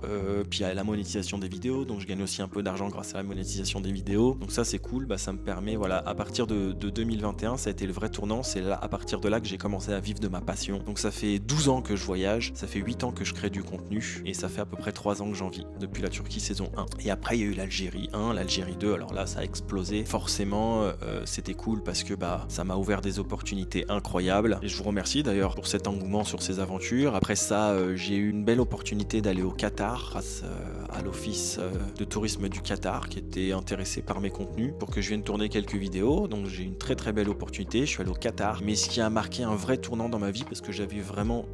puis il y a la monétisation des vidéos, donc je gagne aussi un peu d'argent grâce à la monétisation des vidéos. Donc ça c'est cool, ça me permet, voilà, à partir de 2021 ça a été le vrai tournant, c'est là, à partir de là que j'ai commencé à vivre de ma passion. Donc ça fait 12 ans que je voyage, ça fait 8 ans que je crée du contenu et ça fait à peu près 3 ans que j'en vis depuis la Turquie saison 1. Et après il y a eu l'Algérie 1, l'Algérie 2, alors là ça a explosé. Forcément c'était cool parce que ça m'a ouvert des opportunités incroyables et je vous remercie d'ailleurs pour cet engouement sur ces aventures. Après ça j'ai eu une belle opportunité d'aller au Qatar grâce à l'office de tourisme du Qatar qui était intéressé par mes contenus pour que je vienne tourner quelques vidéos. Donc j'ai eu une très très belle opportunité, je suis allé au Qatar. Mais ce qui a marqué un vrai tournant dans ma vie parce que j'avais vraiment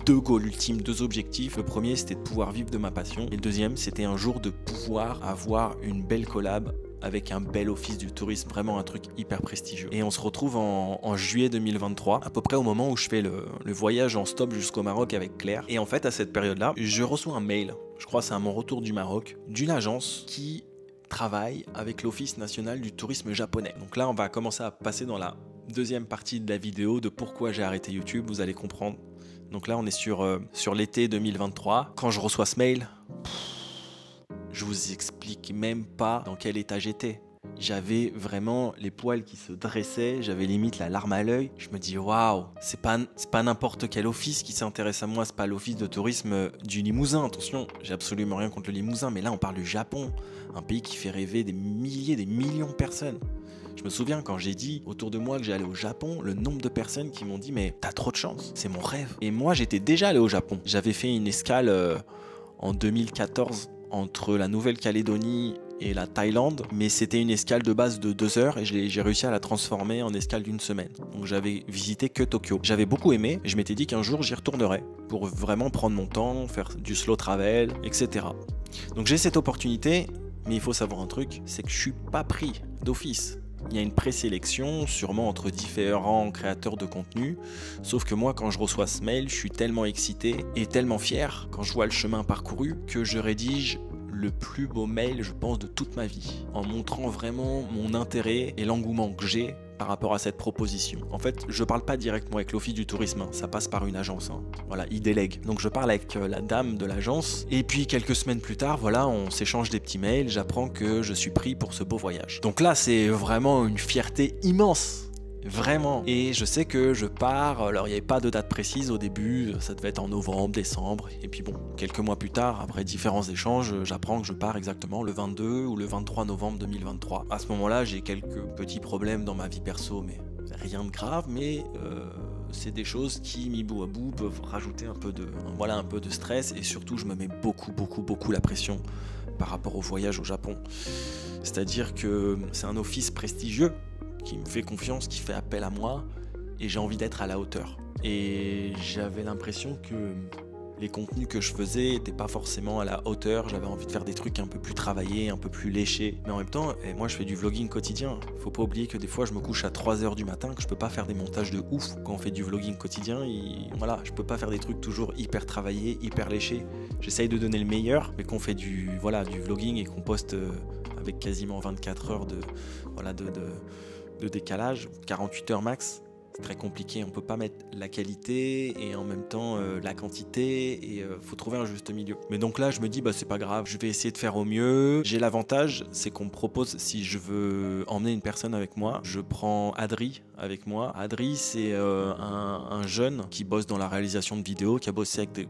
2 goals ultimes, 2 objectifs. Le premier c'était de pouvoir vivre de ma passion et le deuxième c'était un jour de pouvoir avoir une belle collab avec un bel office du tourisme, vraiment un truc hyper prestigieux. Et on se retrouve en juillet 2023, à peu près au moment où je fais le voyage en stop jusqu'au Maroc avec Claire. Et en fait à cette période-là, je reçois un mail, je crois c'est à mon retour du Maroc, d'une agence qui travaille avec l'Office national du tourisme japonais. Donc là on va commencer à passer dans la deuxième partie de la vidéo de pourquoi j'ai arrêté YouTube, vous allez comprendre. Donc là on est sur l'été 2023. Quand je reçois ce mail, je vous explique même pas dans quel état j'étais. J'avais vraiment les poils qui se dressaient, j'avais limite la larme à l'œil. Je me dis waouh, c'est pas n'importe quel office qui s'intéresse à moi, c'est pas l'office de tourisme du Limousin. Attention, j'ai absolument rien contre le Limousin, mais là on parle du Japon, un pays qui fait rêver des milliers, des millions de personnes. Je me souviens quand j'ai dit autour de moi que j'allais au Japon, le nombre de personnes qui m'ont dit mais t'as trop de chance, c'est mon rêve. Et moi j'étais déjà allé au Japon. J'avais fait une escale en 2014 entre la Nouvelle-Calédonie et la Thaïlande, mais c'était une escale de base de 2 heures et j'ai réussi à la transformer en escale d'1 semaine. Donc j'avais visité que Tokyo. J'avais beaucoup aimé et je m'étais dit qu'un jour j'y retournerais pour vraiment prendre mon temps, faire du slow travel, etc. Donc j'ai cette opportunité, mais il faut savoir un truc, c'est que je suis pas pris d'office. Il y a une présélection, sûrement entre différents créateurs de contenu. Sauf que moi, quand je reçois ce mail, je suis tellement excité et tellement fier quand je vois le chemin parcouru que je rédige le plus beau mail, je pense, de toute ma vie. En montrant vraiment mon intérêt et l'engouement que j'ai par rapport à cette proposition. En fait, je parle pas directement avec l'office du tourisme, hein, ça passe par une agence. Hein. Voilà, ils délèguent. Donc je parle avec la dame de l'agence et puis quelques semaines plus tard, voilà, on s'échange des petits mails, j'apprends que je suis pris pour ce beau voyage. Donc là, c'est vraiment une fierté immense. Vraiment. Et je sais que je pars, alors il n'y avait pas de date précise au début, ça devait être en novembre, décembre, et puis bon, quelques mois plus tard, après différents échanges, j'apprends que je pars exactement le 22 ou le 23 novembre 2023. À ce moment-là, j'ai quelques petits problèmes dans ma vie perso, mais rien de grave, mais c'est des choses qui, mis bout à bout, peuvent rajouter un peu de stress, et surtout je me mets beaucoup la pression par rapport au voyage au Japon. C'est-à-dire que c'est un office prestigieux, qui me fait confiance, qui fait appel à moi, et j'ai envie d'être à la hauteur. Et j'avais l'impression que les contenus que je faisais n'étaient pas forcément à la hauteur, j'avais envie de faire des trucs un peu plus travaillés, un peu plus léchés. Mais en même temps, moi je fais du vlogging quotidien. Faut pas oublier que des fois je me couche à 3h du matin, que je peux pas faire des montages de ouf quand on fait du vlogging quotidien. Voilà, je peux pas faire des trucs toujours hyper travaillés, hyper léchés. J'essaye de donner le meilleur, mais qu'on fait du vlogging et qu'on poste avec quasiment 24 heures de décalage, 48 heures max, c'est très compliqué, on peut pas mettre la qualité et en même temps la quantité, et faut trouver un juste milieu. Mais donc là je me dis c'est pas grave, je vais essayer de faire au mieux. J'ai l'avantage, c'est qu'on me propose, si je veux emmener une personne avec moi, je prends Adri avec moi. Adri, c'est un jeune qui bosse dans la réalisation de vidéos, qui a bossé avec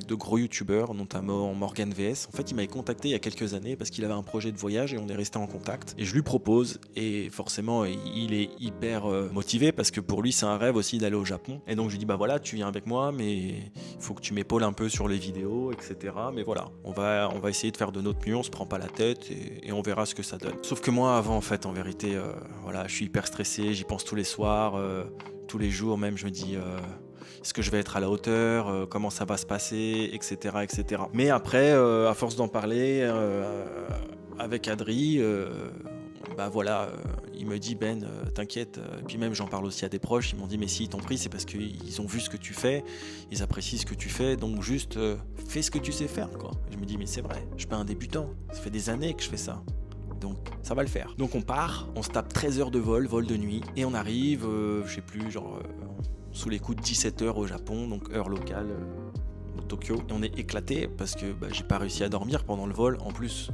de gros youtubeurs, notamment Morgan VS. En fait, il m'avait contacté il y a quelques années parce qu'il avait un projet de voyage et on est resté en contact. Et je lui propose, et forcément, il est hyper motivé parce que pour lui, c'est un rêve aussi d'aller au Japon. Et donc, je lui dis, voilà, tu viens avec moi, mais il faut que tu m'épaules un peu sur les vidéos, etc. Mais voilà, on va essayer de faire de notre mieux, on se prend pas la tête et on verra ce que ça donne. Sauf que moi, avant, en fait, en vérité, je suis hyper stressé, j'y pense tous les soirs, tous les jours même, je me dis... est-ce que je vais être à la hauteur, comment ça va se passer, etc. etc. Mais après, à force d'en parler avec Adri, il me dit t'inquiète, et puis même j'en parle aussi à des proches, ils m'ont dit mais si ils t'ont pris c'est parce qu'ils ont vu ce que tu fais, ils apprécient ce que tu fais, donc juste fais ce que tu sais faire quoi. Je me dis mais c'est vrai, je suis pas un débutant, ça fait des années que je fais ça. Donc ça va le faire. Donc on part, on se tape 13 heures de vol de nuit, et on arrive, je sais plus, sous les coups de 17 heures au Japon, donc heure locale de Tokyo. Et on est éclaté parce que j'ai pas réussi à dormir pendant le vol. En plus,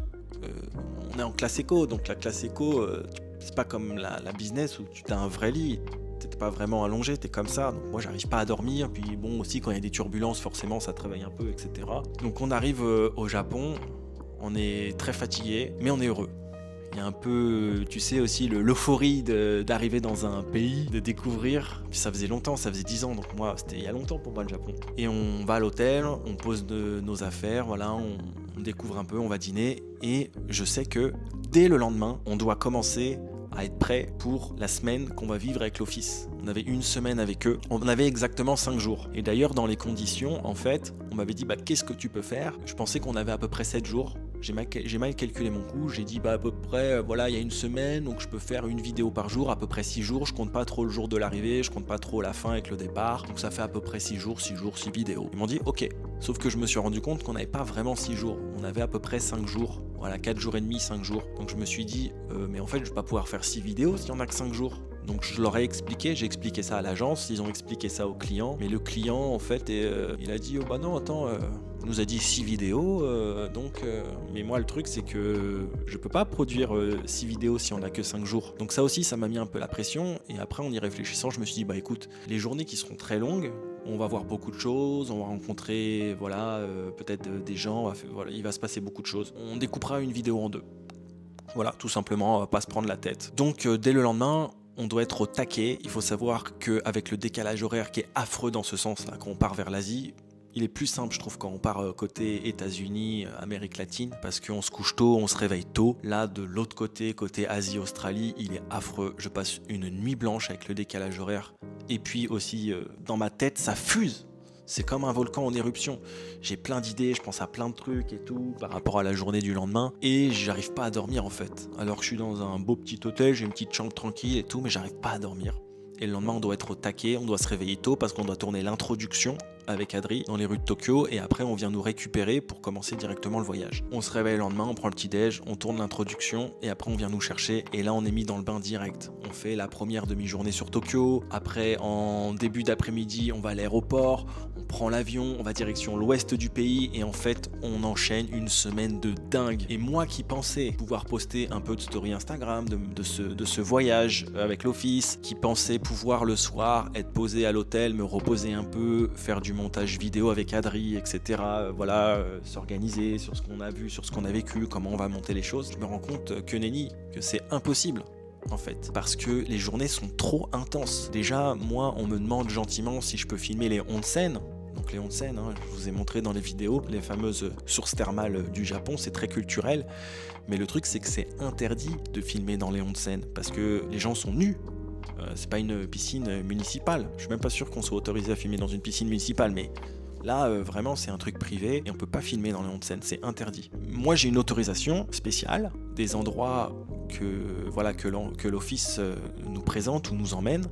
on est en classe éco, donc la classe éco, c'est pas comme la business où tu as un vrai lit. T'es pas vraiment allongé, t'es comme ça. Donc moi, j'arrive pas à dormir. Puis bon, aussi quand il y a des turbulences, forcément, ça te réveille un peu, etc. Donc on arrive au Japon, on est très fatigué, mais on est heureux. Il y a un peu, tu sais aussi, l'euphorie d'arriver dans un pays, de découvrir. Puis ça faisait longtemps, ça faisait 10 ans, donc moi, c'était il y a longtemps pour moi le Japon. Et on va à l'hôtel, on pose nos affaires, voilà, on découvre un peu, on va dîner. Et je sais que dès le lendemain, on doit commencer à être prêt pour la semaine qu'on va vivre avec l'office. On avait une semaine avec eux, on avait exactement 5 jours. Et d'ailleurs, dans les conditions, en fait, on m'avait dit, qu'est-ce que tu peux faire? Je pensais qu'on avait à peu près 7 jours. J'ai mal calculé mon coût, j'ai dit à peu près, il y a une semaine, donc je peux faire une vidéo par jour, à peu près 6 jours, je compte pas trop le jour de l'arrivée, je compte pas trop la fin avec le départ, donc ça fait à peu près 6 jours, 6 vidéos. Ils m'ont dit ok, sauf que je me suis rendu compte qu'on n'avait pas vraiment 6 jours, on avait à peu près 5 jours, 4 jours et demi, 5 jours. Donc je me suis dit, mais en fait je vais pas pouvoir faire 6 vidéos s'il y en a que 5 jours. Donc je leur ai expliqué, j'ai expliqué ça à l'agence, ils ont expliqué ça au client, mais le client en fait il a dit non attends, il nous a dit 6 vidéos, mais moi le truc c'est que je peux pas produire 6 vidéos si on a que 5 jours. Donc ça aussi ça m'a mis un peu la pression, et après en y réfléchissant je me suis dit écoute, les journées qui seront très longues, on va voir beaucoup de choses, on va rencontrer peut-être des gens, il va se passer beaucoup de choses. On découpera une vidéo en deux. Voilà, tout simplement, on va pas se prendre la tête. Donc dès le lendemain, on doit être au taquet. Il faut savoir qu'avec le décalage horaire qui est affreux dans ce sens-là, quand on part vers l'Asie, il est plus simple, je trouve, quand on part côté États-Unis, Amérique latine, parce qu'on se couche tôt, on se réveille tôt. Là, de l'autre côté Asie, Australie, il est affreux. Je passe une nuit blanche avec le décalage horaire. Et puis aussi, dans ma tête, ça fuse. C'est comme un volcan en éruption. J'ai plein d'idées, je pense à plein de trucs et tout par rapport à la journée du lendemain, et j'arrive pas à dormir en fait. Alors que je suis dans un beau petit hôtel, j'ai une petite chambre tranquille et tout, mais j'arrive pas à dormir. Et le lendemain, on doit être au taquet, on doit se réveiller tôt parce qu'on doit tourner l'introduction avec Adri dans les rues de Tokyo et après on vient nous récupérer pour commencer directement le voyage. On se réveille le lendemain, on prend le petit déj, on tourne l'introduction et après on vient nous chercher et là on est mis dans le bain direct. On fait la première demi-journée sur Tokyo, après en début d'après-midi on va à l'aéroport, on prend l'avion, on va direction l'ouest du pays et en fait on enchaîne une semaine de dingue. Et moi qui pensais pouvoir poster un peu de story Instagram de ce voyage avec l'office, qui pensais pouvoir le soir être posé à l'hôtel, me reposer un peu, faire du montage vidéo avec Adri, etc. S'organiser sur ce qu'on a vu, sur ce qu'on a vécu, comment on va monter les choses. Je me rends compte que nenni, que c'est impossible. En fait, parce que les journées sont trop intenses. Déjà, moi, on me demande gentiment si je peux filmer les onsen. Donc les onsen, je vous ai montré dans les vidéos, les fameuses sources thermales du Japon, c'est très culturel. Mais le truc, c'est que c'est interdit de filmer dans les onsen parce que les gens sont nus. C'est pas une piscine municipale. Je suis même pas sûr qu'on soit autorisé à filmer dans une piscine municipale, mais là, vraiment, c'est un truc privé et on peut pas filmer dans les onsen, c'est interdit. Moi, j'ai une autorisation spéciale, des endroits que l'office nous présente ou nous emmène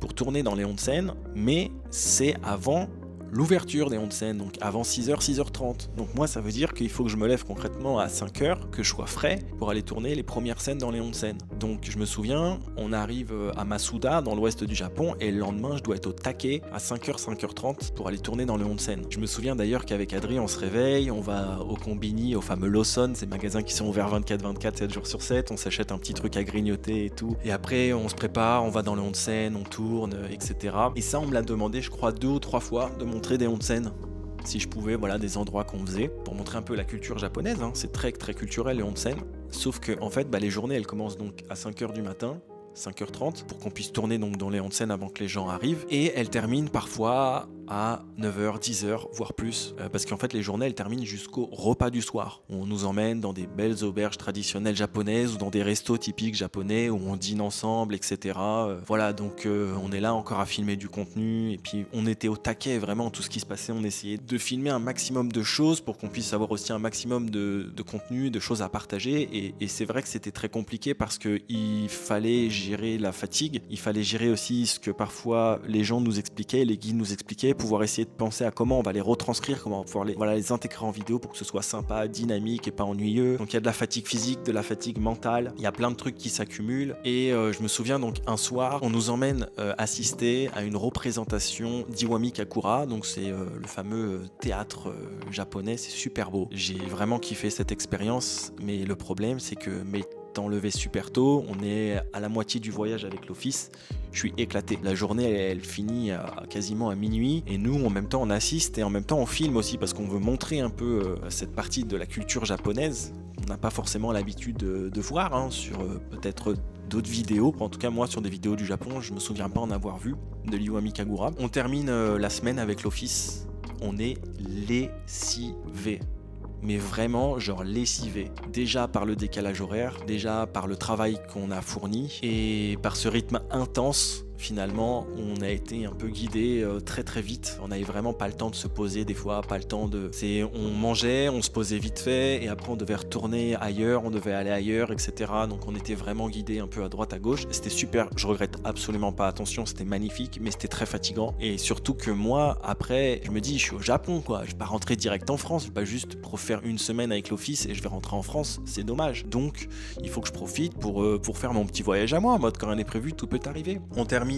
pour tourner dans les onsen, mais c'est avant l'ouverture des onsen, donc avant 6h, 6h30. Donc moi, ça veut dire qu'il faut que je me lève concrètement à 5h, que je sois frais pour aller tourner les premières scènes dans les onsen. Donc je me souviens, on arrive à Masuda, dans l'ouest du Japon, et le lendemain, je dois être au taquet à 5h, 5h30 pour aller tourner dans les onsen. Je me souviens d'ailleurs qu'avec Adri, on se réveille, on va au Combini, au fameux Lawson, ces magasins qui sont ouverts 24/24, 7 jours sur 7, on s'achète un petit truc à grignoter et tout. Et après, on se prépare, on va dans les onsen, on tourne, etc. Et ça, on me l'a demandé, je crois, 2 ou 3 fois, de montrer des onsen, si je pouvais, des endroits qu'on faisait pour montrer un peu la culture japonaise. C'est très très culturel les onsen, sauf que en fait les journées elles commencent donc à 5h du matin, 5h30 pour qu'on puisse tourner donc dans les onsen avant que les gens arrivent, et elles terminent parfois à 9h, 10h, voire plus, parce qu'en fait les journées elles terminent jusqu'au repas du soir. On nous emmène dans des belles auberges traditionnelles japonaises ou dans des restos typiques japonais où on dîne ensemble, etc. Donc on est là encore à filmer du contenu, et puis on était au taquet vraiment, tout ce qui se passait, on essayait de filmer un maximum de choses pour qu'on puisse avoir aussi un maximum de contenu, de choses à partager, et c'est vrai que c'était très compliqué parce qu'il fallait gérer la fatigue, il fallait gérer aussi ce que parfois les gens nous expliquaient, les guides nous expliquaient, pouvoir essayer de penser à comment on va les retranscrire, comment on va pouvoir les intégrer en vidéo pour que ce soit sympa, dynamique et pas ennuyeux. Donc il y a de la fatigue physique, de la fatigue mentale, il y a plein de trucs qui s'accumulent, et je me souviens donc un soir, on nous emmène assister à une représentation d'Iwami Kakura, donc c'est le fameux théâtre japonais, c'est super beau. J'ai vraiment kiffé cette expérience, mais le problème c'est que m'étant levé super tôt, on est à la moitié du voyage avec l'office, je suis éclaté. La journée elle finit quasiment à minuit, et nous en même temps on assiste et en même temps on filme aussi parce qu'on veut montrer un peu cette partie de la culture japonaise. On n'a pas forcément l'habitude de voir sur peut-être d'autres vidéos. En tout cas moi sur des vidéos du Japon, je me souviens pas en avoir vu de l'Iwami Kagura. On termine la semaine avec l'office, on est lessivé. Mais vraiment genre lessivé, déjà par le décalage horaire, déjà par le travail qu'on a fourni et par ce rythme intense. Finalement, on a été un peu guidé très très vite. On n'avait vraiment pas le temps de se poser des fois, pas le temps de... On mangeait, on se posait vite fait et après on devait retourner ailleurs, on devait aller ailleurs, etc. Donc on était vraiment guidé un peu à droite, à gauche. C'était super, je regrette absolument pas. Attention, c'était magnifique, mais c'était très fatigant. Et surtout que moi, après, je me dis, je suis au Japon, quoi. Je vais pas rentrer direct en France, je vais pas juste faire une semaine avec l'office et je vais rentrer en France. C'est dommage. Donc, il faut que je profite pour faire mon petit voyage à moi. En mode, quand rien n'est prévu, tout peut arriver. On termine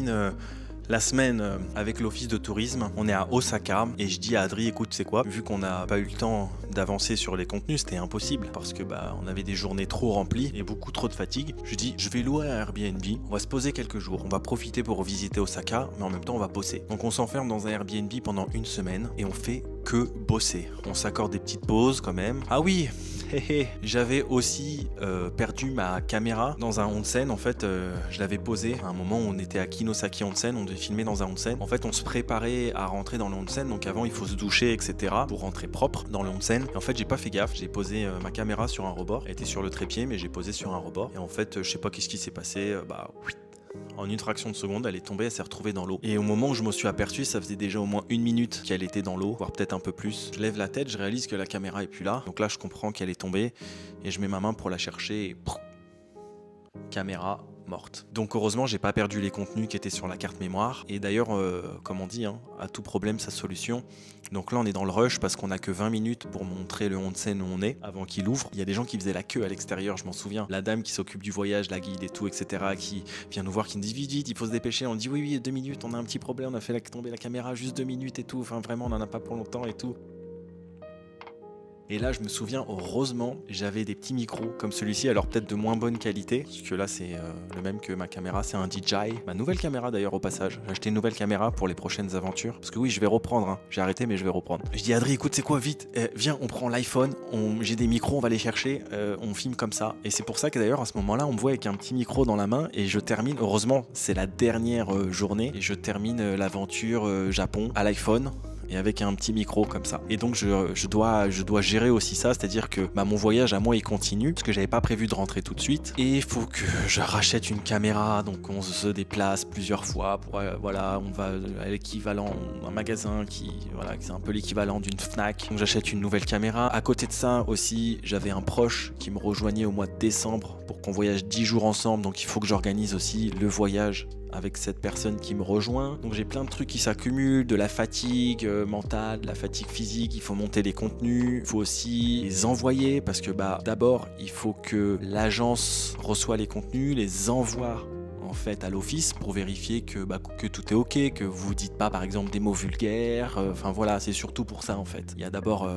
la semaine avec l'office de tourisme, on est à Osaka et je dis à Adri, écoute, c'est quoi, vu qu'on n'a pas eu le temps d'avancer sur les contenus, c'était impossible parce que on avait des journées trop remplies et beaucoup trop de fatigue. Je dis, je vais louer un Airbnb, on va se poser quelques jours, on va profiter pour visiter Osaka, mais en même temps on va bosser. Donc on s'enferme dans un Airbnb pendant une semaine et on fait que bosser. On s'accorde des petites pauses quand même. Ah oui, j'avais aussi perdu ma caméra dans un onsen. En fait, je l'avais posée à un moment où on était à Kinosaki Onsen, on devait filmer dans un onsen. En fait, on se préparait à rentrer dans le onsen, donc avant il faut se doucher, etc. pour rentrer propre dans le onsen. Et en fait, j'ai pas fait gaffe, j'ai posé ma caméra sur un rebord. Elle était sur le trépied, mais j'ai posé sur un rebord. Et en fait, je sais pas qu'est-ce qui s'est passé, en une fraction de seconde, elle est tombée, elle s'est retrouvée dans l'eau. Et au moment où je me suis aperçu, ça faisait déjà au moins 1 minute qu'elle était dans l'eau, voire peut-être un peu plus. Je lève la tête, je réalise que la caméra est plus là. Donc là, je comprends qu'elle est tombée et je mets ma main pour la chercher et caméra morte. Donc heureusement, j'ai pas perdu les contenus qui étaient sur la carte mémoire. Et d'ailleurs, comme on dit, hein, à tout problème sa solution. Donc là, on est dans le rush parce qu'on a que 20 minutes pour montrer le Onsen où on est avant qu'il ouvre. Il y a des gens qui faisaient la queue à l'extérieur, je m'en souviens. La dame qui s'occupe du voyage, la guide et tout, etc., qui vient nous voir, qui nous dit vite, il faut se dépêcher. On dit oui, 2 minutes, on a un petit problème, on a fait tomber la caméra, juste 2 minutes et tout. Enfin, vraiment, on n'en a pas pour longtemps et tout. Et là, je me souviens, heureusement, j'avais des petits micros comme celui-ci, alors peut-être de moins bonne qualité, parce que là, c'est le même que ma caméra, c'est un DJI. Ma nouvelle caméra d'ailleurs au passage. J'ai acheté une nouvelle caméra pour les prochaines aventures, parce que oui, je vais reprendre, hein. J'ai arrêté, mais je vais reprendre. Je dis, Adri, écoute, c'est quoi, vite, viens, on prend l'iPhone, j'ai des micros, on va les chercher, on filme comme ça. Et c'est pour ça que d'ailleurs, à ce moment-là, on me voit avec un petit micro dans la main, et je termine, heureusement, c'est la dernière journée, et je termine l'aventure Japon à l'iPhone. Et avec un petit micro comme ça. Et donc je dois gérer aussi ça, c'est-à-dire que mon voyage à moi il continue, parce que j'avais pas prévu de rentrer tout de suite. Et il faut que je rachète une caméra, donc on se déplace plusieurs fois pour voilà, on va à l'équivalent, un magasin voilà, c'est un peu l'équivalent d'une Fnac. Donc j'achète une nouvelle caméra. À côté de ça aussi, j'avais un proche qui me rejoignait au mois de décembre pour qu'on voyage 10 jours ensemble, donc il faut que j'organise aussi le voyage avec cette personne qui me rejoint. Donc j'ai plein de trucs qui s'accumulent, de la fatigue mentale, de la fatigue physique, il faut monter les contenus, il faut aussi les envoyer parce que d'abord il faut que l'agence reçoit les contenus, les envoie en fait à l'office pour vérifier que tout est ok, que vous dites pas par exemple des mots vulgaires, enfin voilà, c'est surtout pour ça en fait. Il y a d'abord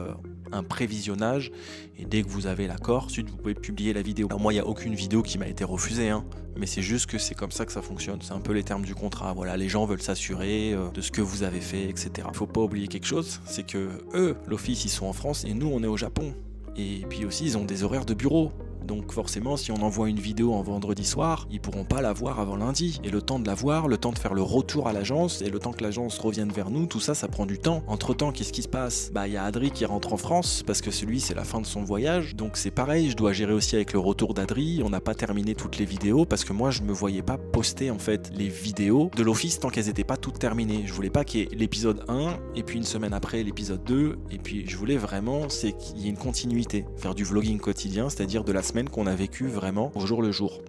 un prévisionnage et dès que vous avez l'accord, ensuite vous pouvez publier la vidéo. Alors moi il n'y a aucune vidéo qui m'a été refusée, hein, mais c'est juste que c'est comme ça que ça fonctionne, c'est un peu les termes du contrat, voilà, les gens veulent s'assurer de ce que vous avez fait, etc. Faut pas oublier quelque chose, c'est que eux, l'office, ils sont en France et nous on est au Japon. Et puis aussi ils ont des horaires de bureau. Donc forcément, si on envoie une vidéo en vendredi soir, ils pourront pas la voir avant lundi. Et le temps de la voir, le temps de faire le retour à l'agence, et le temps que l'agence revienne vers nous, tout ça, ça prend du temps. Entre-temps, qu'est-ce qui se passe ? Il y a Adri qui rentre en France, parce que celui, c'est la fin de son voyage. Donc c'est pareil, je dois gérer aussi avec le retour d'Adri. On n'a pas terminé toutes les vidéos, parce que moi, je me voyais pas poster, en fait, les vidéos de l'office tant qu'elles étaient pas toutes terminées. Je voulais pas qu'il y ait l'épisode 1, et puis une semaine après, l'épisode 2, et puis je voulais vraiment, c'est qu'il y ait une continuité. Faire du vlogging quotidien, c'est-à-dire de la semaine qu'on a vécu vraiment au jour le jour,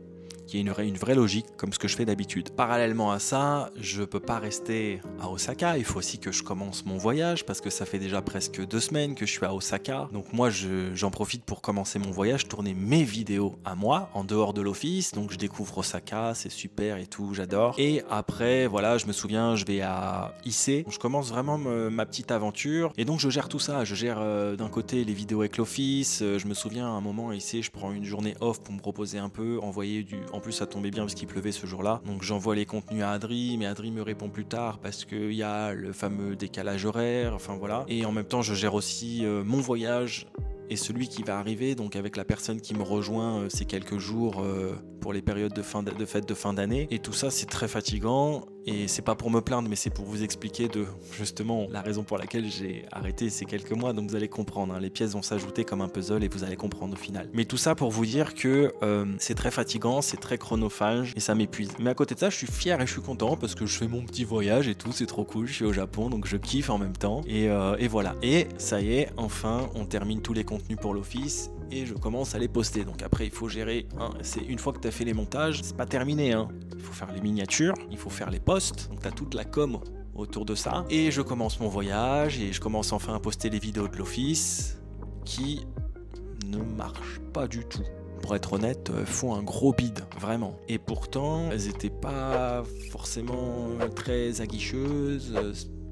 qui est une vraie logique comme ce que je fais d'habitude. Parallèlement à ça, je peux pas rester à Osaka, il faut aussi que je commence mon voyage parce que ça fait déjà presque 2 semaines que je suis à Osaka. Donc moi j'en profite pour commencer mon voyage, tourner mes vidéos à moi en dehors de l'office. Donc je découvre Osaka, c'est super et tout, j'adore. Et après voilà, je me souviens, je vais à Issei. Je commence vraiment ma petite aventure et donc je gère tout ça. Je gère d'un côté les vidéos avec l'office. Je me souviens à un moment à Issei, je prends une journée off pour me reposer un peu, envoyer en plus ça tombait bien parce qu'il pleuvait ce jour-là. Donc j'envoie les contenus à Adri, mais Adri me répond plus tard parce qu'il y a le fameux décalage horaire, enfin voilà. Et en même temps je gère aussi mon voyage et celui qui va arriver, donc avec la personne qui me rejoint ces quelques jours pour les périodes de fête de fin d'année. Et tout ça c'est très fatigant. Et c'est pas pour me plaindre, mais c'est pour vous expliquer justement la raison pour laquelle j'ai arrêté ces quelques mois. Donc vous allez comprendre, hein, les pièces vont s'ajouter comme un puzzle et vous allez comprendre au final. Mais tout ça pour vous dire que c'est très fatigant, c'est très chronophage et ça m'épuise. Mais à côté de ça, je suis fier et je suis content parce que je fais mon petit voyage et tout, c'est trop cool. Je suis au Japon, donc je kiffe en même temps. Et voilà. Et ça y est, enfin, on termine tous les contenus pour l'office. Et je commence à les poster. Donc après il faut gérer, hein, c'est une fois que tu as fait les montages, c'est pas terminé, hein. Il faut faire les miniatures, il faut faire les posts, donc tu as toute la com autour de ça. Et je commence mon voyage et je commence enfin à poster les vidéos de l'office qui ne marchent pas du tout. Pour être honnête, font un gros bide, vraiment. Et pourtant, elles étaient pas forcément très aguicheuses.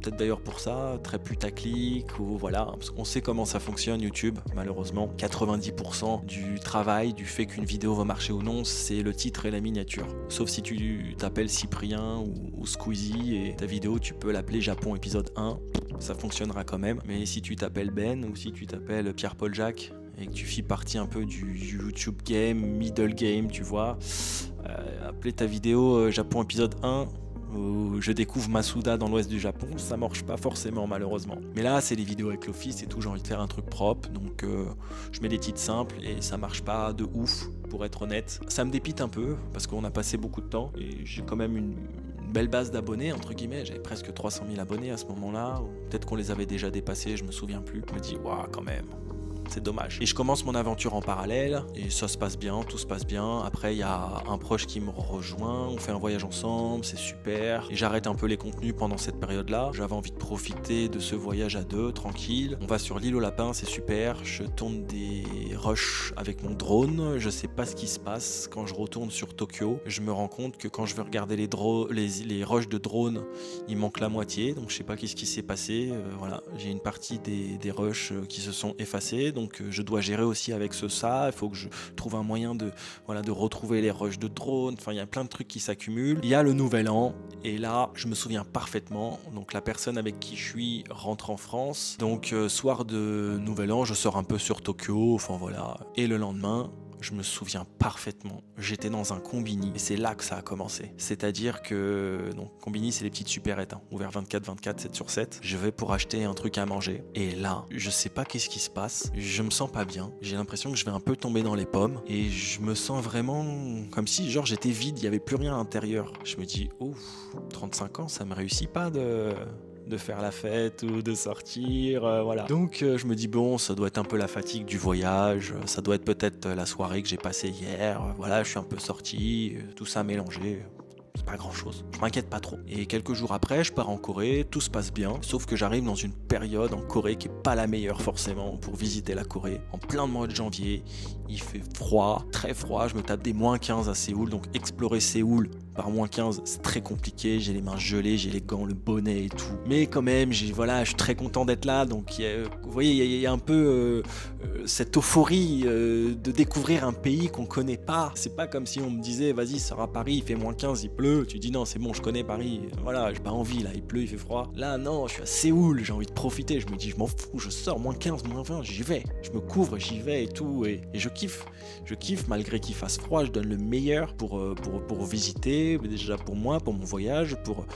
Peut-être d'ailleurs pour ça, très putaclic ou voilà, parce qu'on sait comment ça fonctionne YouTube, malheureusement. 90% du travail, du fait qu'une vidéo va marcher ou non, c'est le titre et la miniature. Sauf si tu t'appelles Cyprien ou Squeezie et ta vidéo, tu peux l'appeler Japon épisode 1, ça fonctionnera quand même. Mais si tu t'appelles Ben ou si tu t'appelles Pierre-Paul Jacques et que tu fais partie un peu du YouTube game, middle game, tu vois, appeler ta vidéo Japon épisode 1, où je découvre Masuda dans l'ouest du Japon, ça marche pas forcément malheureusement. Mais là c'est les vidéos avec l'office et tout, j'ai envie de faire un truc propre, donc je mets des titres simples et ça marche pas de ouf pour être honnête. Ça me dépite un peu parce qu'on a passé beaucoup de temps et j'ai quand même une belle base d'abonnés entre guillemets, j'avais presque 300 000 abonnés à ce moment-là, peut-être qu'on les avait déjà dépassés, je me souviens plus. Je me dis waouh quand même. c'est dommage. Et je commence mon aventure en parallèle et ça se passe bien, tout se passe bien. Après il y a un proche qui me rejoint, on fait un voyage ensemble, c'est super. Et j'arrête un peu les contenus pendant cette période-là. J'avais envie de profiter de ce voyage à deux, tranquille. On va sur l'île aux lapins, c'est super. Je tourne des rushs avec mon drone. Je sais pas ce qui se passe quand je retourne sur Tokyo. Je me rends compte que quand je vais regarder les rushs de drone, il manque la moitié. Donc je sais pas qu'est-ce qui s'est passé. Voilà, j'ai une partie des rushs qui se sont effacés. Donc je dois gérer aussi avec ça. Il faut que je trouve un moyen de retrouver les rushs de drone. Enfin, il y a plein de trucs qui s'accumulent. Il y a le nouvel an. Et là, je me souviens parfaitement. Donc la personne avec qui je suis rentre en France. Donc soir de nouvel an, je sors un peu sur Tokyo. Enfin voilà. Et le lendemain, je me souviens parfaitement, j'étais dans un combini et c'est là que ça a commencé. C'est-à-dire que, donc combini c'est les petites supérettes, hein, ouvert 24/24, 7/7. Je vais pour acheter un truc à manger et là, je sais pas qu'est-ce qui se passe, je me sens pas bien, j'ai l'impression que je vais un peu tomber dans les pommes et je me sens vraiment comme si genre j'étais vide, il y avait plus rien à l'intérieur. Je me dis, ouf, 35 ans, ça me réussit pas de faire la fête ou de sortir, voilà. Donc je me dis bon, ça doit être un peu la fatigue du voyage, ça doit être peut-être la soirée que j'ai passée hier, voilà, je suis un peu sorti, tout ça mélangé. C'est pas grand chose, je m'inquiète pas trop. Et quelques jours après, je pars en Corée, tout se passe bien, sauf que j'arrive dans une période en Corée qui est pas la meilleure forcément pour visiter la Corée. En plein mois de janvier, il fait froid, très froid, je me tape des -15 à Séoul, donc explorer Séoul par -15, c'est très compliqué, j'ai les mains gelées, j'ai les gants, le bonnet et tout. Mais quand même, je suis très content d'être là, donc vous voyez, il y a un peu cette euphorie de découvrir un pays qu'on connaît pas. C'est pas comme si on me disait, vas-y, sors à Paris, il fait -15, il pleut. Tu dis non, c'est bon, je connais Paris, voilà, j'ai pas envie, là, il pleut, il fait froid. Là, non, je suis à Séoul, j'ai envie de profiter. Je me dis, je m'en fous, je sors -15, -20, j'y vais. Je me couvre, j'y vais et tout, et je kiffe. Je kiffe, malgré qu'il fasse froid, je donne le meilleur pour visiter, déjà pour moi, pour mon voyage, pour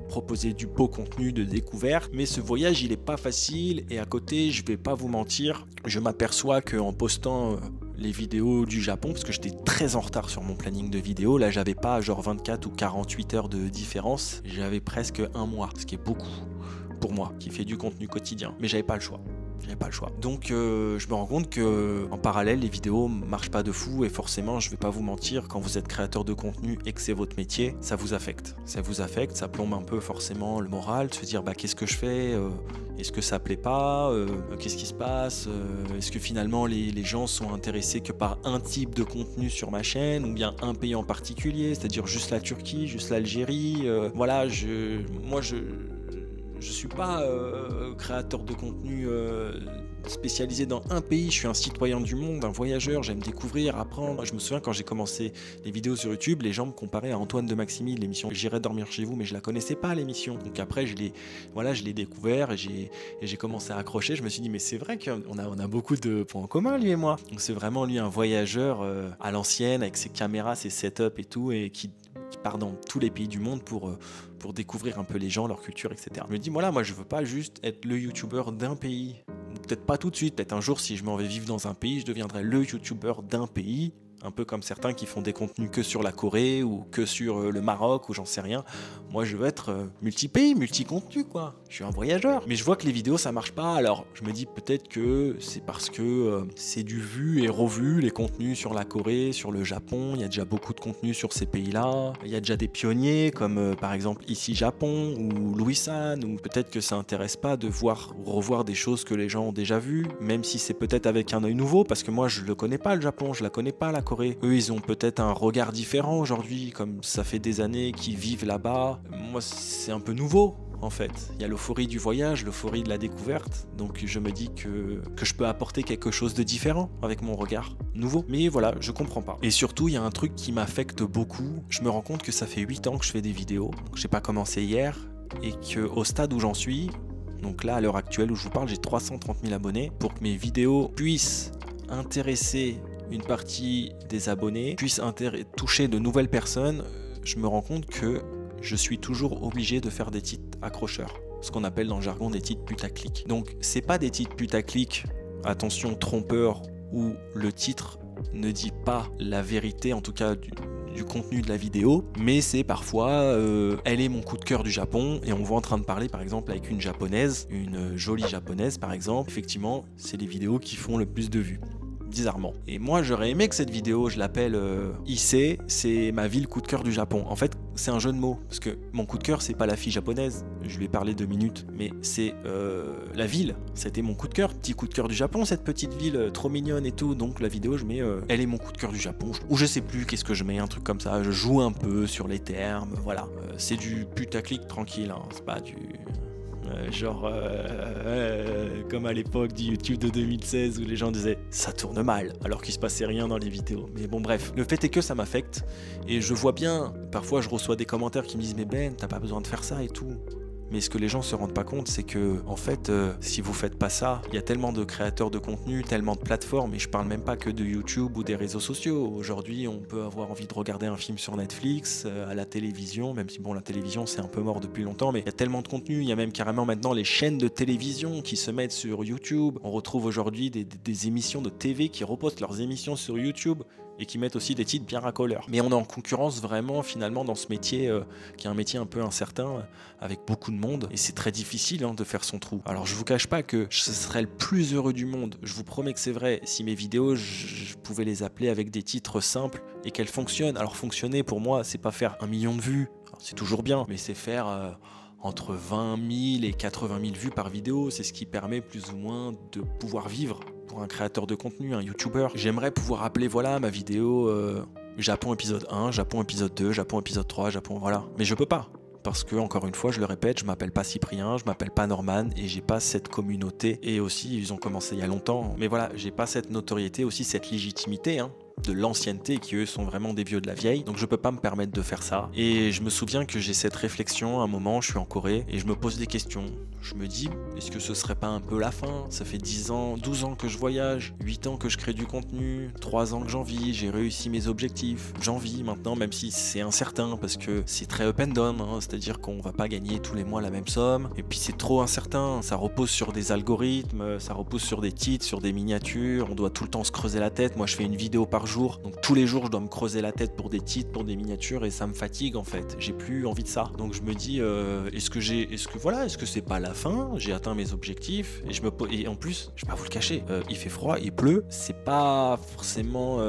proposer du beau contenu de découverte. Mais ce voyage, il est pas facile, et à côté, je vais pas vous mentir, je m'aperçois qu'en postant les vidéos du Japon, parce que j'étais très en retard sur mon planning de vidéos, là j'avais pas genre 24 ou 48 heures de différence, j'avais presque un mois, ce qui est beaucoup pour moi qui fait du contenu quotidien, mais j'avais pas le choix. Donc je me rends compte que en parallèle les vidéos marchent pas de fou, et forcément je vais pas vous mentir, quand vous êtes créateur de contenu et que c'est votre métier, ça vous affecte, ça plombe un peu forcément le moral, de se dire bah qu'est-ce que je fais, est-ce que ça plaît pas, qu'est-ce qui se passe, est-ce que finalement les gens sont intéressés que par un type de contenu sur ma chaîne, ou bien un pays en particulier, c'est-à-dire juste la Turquie, juste l'Algérie, voilà, moi je suis pas créateur de contenu spécialisé dans un pays, je suis un citoyen du monde, un voyageur, j'aime découvrir, apprendre. Je me souviens quand j'ai commencé les vidéos sur YouTube, les gens me comparaient à Antoine de Maximi, l'émission J'irai dormir chez vous, mais je la connaissais pas l'émission. Donc après je l'ai découvert et j'ai commencé à accrocher. Je me suis dit mais c'est vrai qu'on a beaucoup de points en commun lui et moi. Donc c'est vraiment lui un voyageur à l'ancienne avec ses caméras, ses setups et tout, et qui part dans tous les pays du monde pour découvrir un peu les gens, leur culture, etc. Je me dis, voilà, moi je veux pas juste être le youtubeur d'un pays. Peut-être pas tout de suite, peut-être un jour si je m'en vais vivre dans un pays, je deviendrai le youtubeur d'un pays. Un peu comme certains qui font des contenus que sur la Corée ou que sur le Maroc ou j'en sais rien. Moi je veux être multi-pays, multi-contenu quoi. Je suis un voyageur. Mais je vois que les vidéos ça marche pas, alors je me dis peut-être que c'est parce que c'est du vu et revu, les contenus sur la Corée, sur le Japon. Il y a déjà beaucoup de contenus sur ces pays-là. Il y a déjà des pionniers comme par exemple ici Japon ou Louis-San, ou peut-être que ça intéresse pas de voir ou revoir des choses que les gens ont déjà vues, même si c'est peut-être avec un œil nouveau, parce que moi je le connais pas le Japon, je la connais pas la Corée. Eux, ils ont peut-être un regard différent aujourd'hui, comme ça fait des années qu'ils vivent là-bas. Moi, c'est un peu nouveau, en fait. Il y a l'euphorie du voyage, l'euphorie de la découverte. Donc, je me dis que je peux apporter quelque chose de différent avec mon regard nouveau. Mais voilà, je comprends pas. Et surtout, il y a un truc qui m'affecte beaucoup. Je me rends compte que ça fait 8 ans que je fais des vidéos. Donc, j'ai pas commencé hier. Et qu'au stade où j'en suis, donc là, à l'heure actuelle où je vous parle, j'ai 330 000 abonnés. Pour que mes vidéos puissent intéresser une partie des abonnés, puisse toucher de nouvelles personnes, je me rends compte que je suis toujours obligé de faire des titres accrocheurs, ce qu'on appelle dans le jargon des titres putaclic. Donc c'est pas des titres putaclic, attention, trompeurs, où le titre ne dit pas la vérité, en tout cas du contenu de la vidéo, mais c'est parfois elle est mon coup de cœur du Japon et on voit en train de parler par exemple avec une japonaise, une jolie japonaise par exemple. Effectivement, c'est les vidéos qui font le plus de vues. Bizarrement. Et moi j'aurais aimé que cette vidéo, je l'appelle Issei, c'est ma ville coup de cœur du Japon. En fait c'est un jeu de mots, parce que mon coup de cœur c'est pas la fille japonaise, je lui ai parlé 2 minutes, mais c'est la ville, c'était mon coup de cœur, petit coup de cœur du Japon, cette petite ville trop mignonne et tout, donc la vidéo je mets elle est mon coup de cœur du Japon, ou je sais plus qu'est-ce que je mets, un truc comme ça, je joue un peu sur les termes, voilà. C'est du putaclic tranquille, hein. C'est pas du... comme à l'époque du YouTube de 2016 où les gens disaient ça tourne mal alors qu'il se passait rien dans les vidéos. Mais bon bref, le fait est que ça m'affecte et je vois bien, parfois je reçois des commentaires qui me disent mais Ben t'as pas besoin de faire ça et tout. Mais ce que les gens se rendent pas compte, c'est que en fait, si vous faites pas ça, il y a tellement de créateurs de contenu, tellement de plateformes, et je parle même pas que de YouTube ou des réseaux sociaux. Aujourd'hui, on peut avoir envie de regarder un film sur Netflix, à la télévision, même si bon, la télévision c'est un peu mort depuis longtemps, mais il y a tellement de contenu, il y a même carrément maintenant les chaînes de télévision qui se mettent sur YouTube. On retrouve aujourd'hui des émissions de TV qui repostent leurs émissions sur YouTube et qui mettent aussi des titres bien racoleurs. Mais on est en concurrence vraiment finalement dans ce métier qui est un métier un peu incertain avec beaucoup de monde et c'est très difficile de faire son trou. Alors je vous cache pas que je serais le plus heureux du monde, je vous promets que c'est vrai, si mes vidéos je pouvais les appeler avec des titres simples et qu'elles fonctionnent. Alors fonctionner pour moi c'est pas faire 1 million de vues, c'est toujours bien, mais c'est faire... entre 20 000 et 80 000 vues par vidéo, c'est ce qui permet plus ou moins de pouvoir vivre pour un créateur de contenu, un YouTuber. J'aimerais pouvoir appeler, voilà, ma vidéo Japon épisode 1, Japon épisode 2, Japon épisode 3, Japon, voilà. Mais je peux pas. Parce que, encore une fois, je le répète, je m'appelle pas Cyprien, je m'appelle pas Norman et j'ai pas cette communauté. Et aussi, ils ont commencé il y a longtemps. Mais voilà, j'ai pas cette notoriété, aussi cette légitimité, de l'ancienneté qui eux sont vraiment des vieux de la vieille, donc je peux pas me permettre de faire ça. Et je me souviens que j'ai cette réflexion à un moment, je suis en Corée et je me pose des questions. Je me dis, est-ce que ce serait pas un peu la fin? Ça fait 10 ans, 12 ans que je voyage, 8 ans que je crée du contenu, 3 ans que j'en vis, j'ai réussi mes objectifs, j'en vis maintenant, même si c'est incertain parce que c'est très up and down, c'est-à-dire qu'on va pas gagner tous les mois la même somme, et puis c'est trop incertain, ça repose sur des algorithmes, ça repose sur des titres, sur des miniatures, on doit tout le temps se creuser la tête. Moi je fais une vidéo par jour, donc tous les jours je dois me creuser la tête pour des titres, pour des miniatures, et ça me fatigue en fait, j'ai plus envie de ça. Donc je me dis est-ce que c'est pas la fin, j'ai atteint mes objectifs, et en plus je vais pas vous le cacher, il fait froid, il pleut, c'est pas forcément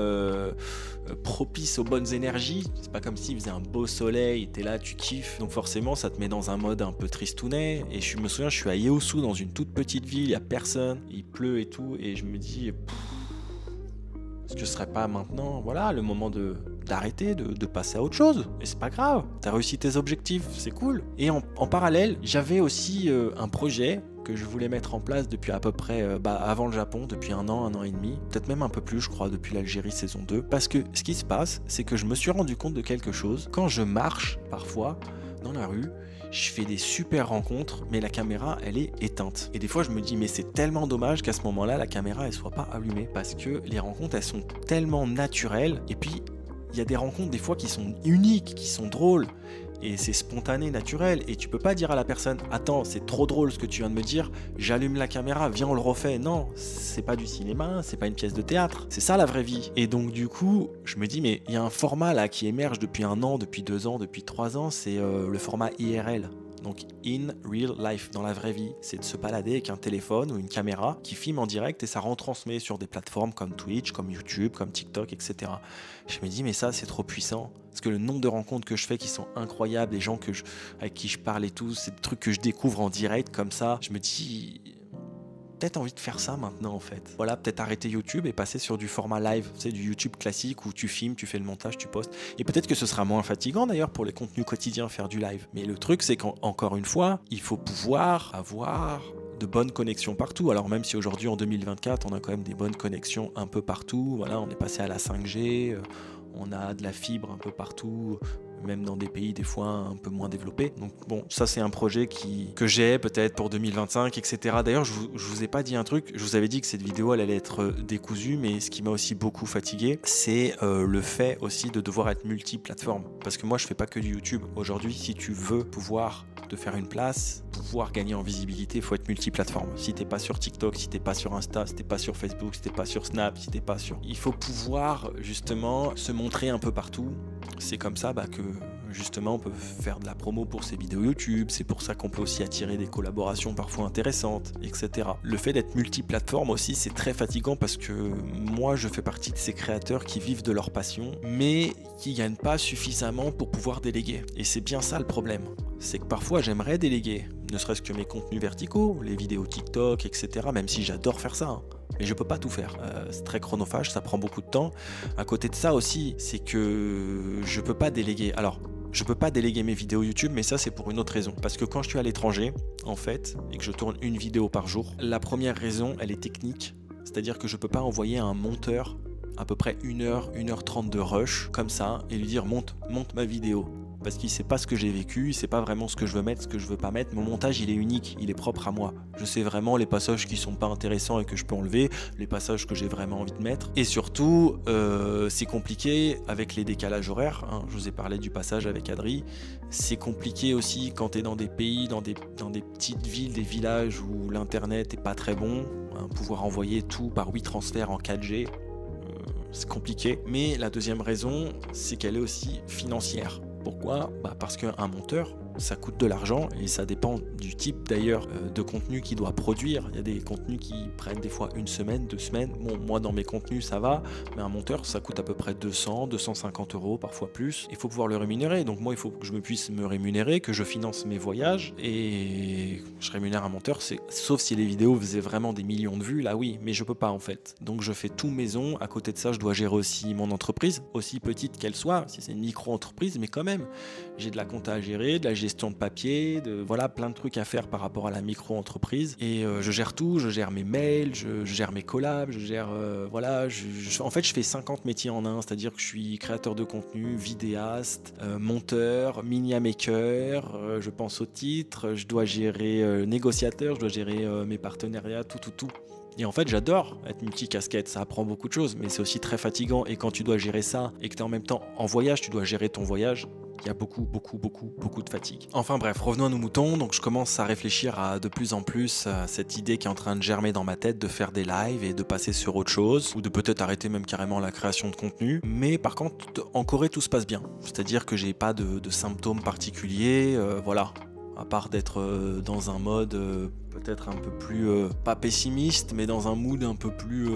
propice aux bonnes énergies, c'est pas comme s'il faisait un beau soleil, t'es là, tu kiffes, donc forcément ça te met dans un mode un peu tristounet. Et je me souviens, je suis à Yeosu, dans une toute petite ville, il y a personne, il pleut et tout, et je me dis est-ce que ce serait pas maintenant, voilà, le moment d'arrêter, de passer à autre chose? Et c'est pas grave, t'as réussi tes objectifs, c'est cool. Et en parallèle, j'avais aussi un projet que je voulais mettre en place depuis à peu près avant le Japon, depuis 1 an et demi, peut-être même un peu plus je crois, depuis l'Algérie saison 2, parce que ce qui se passe, c'est que je me suis rendu compte de quelque chose. Quand je marche parfois dans la rue, je fais des super rencontres, mais la caméra elle est éteinte. Et des fois je me dis mais c'est tellement dommage qu'à ce moment-là la caméra elle soit pas allumée, parce que les rencontres elles sont tellement naturelles, et puis il y a des rencontres des fois qui sont uniques, qui sont drôles, et c'est spontané, naturel, et tu peux pas dire à la personne attends c'est trop drôle ce que tu viens de me dire, j'allume la caméra, viens on le refait. Non, c'est pas du cinéma, c'est pas une pièce de théâtre, c'est ça la vraie vie. Et donc du coup je me dis mais il y a un format là qui émerge depuis 1 an, depuis 2 ans, depuis 3 ans, c'est le format IRL. Donc in real life, dans la vraie vie, c'est de se balader avec un téléphone ou une caméra qui filme en direct et ça retransmet sur des plateformes comme Twitch, comme YouTube, comme TikTok, etc. Je me dis mais ça c'est trop puissant, parce que le nombre de rencontres que je fais qui sont incroyables, les gens avec qui je parle et tout, c'est des trucs que je découvre en direct comme ça, je me dis peut-être envie de faire ça maintenant en fait. Voilà, peut-être arrêter YouTube et passer sur du format live, c'est du YouTube classique où tu filmes, tu fais le montage, tu postes. Et peut-être que ce sera moins fatigant d'ailleurs pour les contenus quotidiens faire du live. Mais le truc c'est qu'encore une fois, il faut pouvoir avoir de bonnes connexions partout. Alors même si aujourd'hui en 2024 on a quand même des bonnes connexions un peu partout, voilà, on est passé à la 5G, on a de la fibre un peu partout, même dans des pays des fois un peu moins développés. Donc bon, ça c'est un projet que j'ai peut-être pour 2025, etc. D'ailleurs, je vous ai pas dit un truc, je vous avais dit que cette vidéo elle allait être décousue, mais ce qui m'a aussi beaucoup fatigué, c'est le fait aussi de devoir être multiplateforme. Parce que moi je fais pas que du YouTube. Aujourd'hui, si tu veux pouvoir de faire une place, pouvoir gagner en visibilité, il faut être multiplateforme. Si t'es pas sur TikTok, si t'es pas sur Insta, si t'es pas sur Facebook, si t'es pas sur Snap, si t'es pas sur... Il faut pouvoir justement se montrer un peu partout. C'est comme ça que justement on peut faire de la promo pour ses vidéos YouTube, c'est pour ça qu'on peut aussi attirer des collaborations parfois intéressantes, etc. Le fait d'être multiplateforme aussi, c'est très fatigant parce que moi je fais partie de ces créateurs qui vivent de leur passion, mais qui gagnent pas suffisamment pour pouvoir déléguer. Et c'est bien ça le problème, c'est que parfois j'aimerais déléguer, ne serait-ce que mes contenus verticaux, les vidéos TikTok, etc. Même si j'adore faire ça, mais je peux pas tout faire. C'est très chronophage, ça prend beaucoup de temps. À côté de ça aussi, c'est que je peux pas déléguer. Alors, je peux pas déléguer mes vidéos YouTube, mais ça c'est pour une autre raison. Parce que quand je suis à l'étranger, en fait, et que je tourne une vidéo par jour, la première raison, elle est technique. C'est-à-dire que je peux pas envoyer à un monteur à peu près 1h, 1h30 de rush, comme ça, et lui dire monte ma vidéo. Parce qu'il sait pas ce que j'ai vécu, il sait pas vraiment ce que je veux mettre, ce que je veux pas mettre. Mon montage, il est unique, il est propre à moi. Je sais vraiment les passages qui sont pas intéressants et que je peux enlever, les passages que j'ai vraiment envie de mettre. Et surtout, c'est compliqué avec les décalages horaires. Je vous ai parlé du passage avec Adri. C'est compliqué aussi quand tu es dans des pays, dans des petites villes, des villages où l'internet est pas très bon. Pouvoir envoyer tout par 8 transferts en 4G, c'est compliqué. Mais la deuxième raison, c'est qu'elle est aussi financière. Pourquoi ? Parce qu'un monteur, ça coûte de l'argent et ça dépend du type d'ailleurs de contenu qu'il doit produire. Il y a des contenus qui prennent des fois 1 semaine, 2 semaines. Bon, moi dans mes contenus ça va, mais un monteur ça coûte à peu près 200, 250 €, parfois plus. Il faut pouvoir le rémunérer. Donc moi il faut que je puisse me rémunérer, que je finance mes voyages et je rémunère un monteur. Sauf si les vidéos faisaient vraiment des millions de vues, là oui, mais je peux pas en fait. Donc je fais tout maison. À côté de ça, je dois gérer aussi mon entreprise, aussi petite qu'elle soit, si c'est une micro-entreprise, mais quand même, j'ai de la compta à gérer, de la gestion de papier, voilà, plein de trucs à faire par rapport à la micro-entreprise. Et je gère tout, je gère mes mails, je gère mes collabs, je gère, voilà, en fait je fais 50 métiers en un, c'est-à-dire que je suis créateur de contenu, vidéaste, monteur, miniamaker, je pense aux titres, je dois gérer négociateur, je dois gérer mes partenariats, tout. Et en fait, j'adore être multicasquette, ça apprend beaucoup de choses, mais c'est aussi très fatigant. Et quand tu dois gérer ça et que tu es en même temps en voyage, tu dois gérer ton voyage, il y a beaucoup de fatigue. Enfin bref, revenons à nos moutons. Donc je commence à réfléchir de plus en plus à cette idée qui est en train de germer dans ma tête de faire des lives et de passer sur autre chose, ou de peut-être arrêter même carrément la création de contenu. Mais par contre, en Corée, tout se passe bien. C'est-à-dire que j'ai pas de symptômes particuliers, voilà. À part d'être dans un mode peut-être un peu plus, pas pessimiste, mais dans un mood un peu plus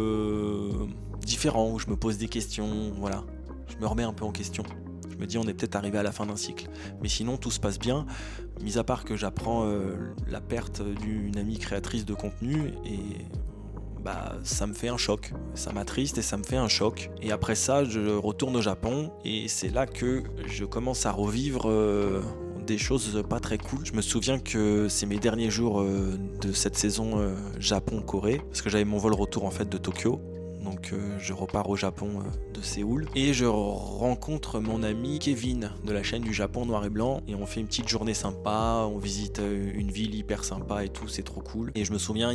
différent, où je me pose des questions, voilà. Je me remets un peu en question. Je me dis on est peut-être arrivé à la fin d'un cycle. Mais sinon tout se passe bien, mis à part que j'apprends la perte d'une amie créatrice de contenu et... ça me fait un choc, ça m'attriste et ça me fait un choc. Et après ça, je retourne au Japon et c'est là que je commence à revivre des choses pas très cool. Je me souviens que c'est mes derniers jours de cette saison Japon-Corée, parce que j'avais mon vol retour en fait de Tokyo. Donc je repars au Japon de Séoul et je rencontre mon ami Kevin de la chaîne du Japon Noir et Blanc et on fait une petite journée sympa, on visite une ville hyper sympa et tout, c'est trop cool. Et je me souviens,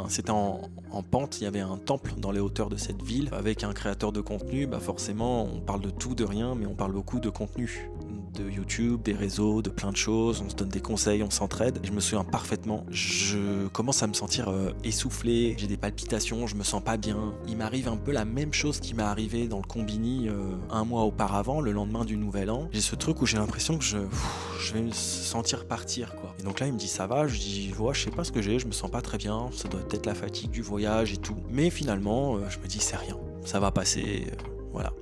c'était en pente, il y avait un temple dans les hauteurs de cette ville avec un créateur de contenu. Forcément on parle de tout, de rien, mais on parle beaucoup de contenu, de YouTube, des réseaux, de plein de choses, on se donne des conseils, on s'entraide. Je me souviens parfaitement, je commence à me sentir essoufflé, j'ai des palpitations, je me sens pas bien. Il m'arrive un peu la même chose qui m'est arrivé dans le Combini 1 mois auparavant, le lendemain du Nouvel An. J'ai ce truc où j'ai l'impression que je vais me sentir partir, quoi. Et donc là il me dit ça va, je dis ouais, je sais pas ce que j'ai, je me sens pas très bien, ça doit être la fatigue du voyage et tout. Mais finalement je me dis c'est rien, ça va passer, voilà.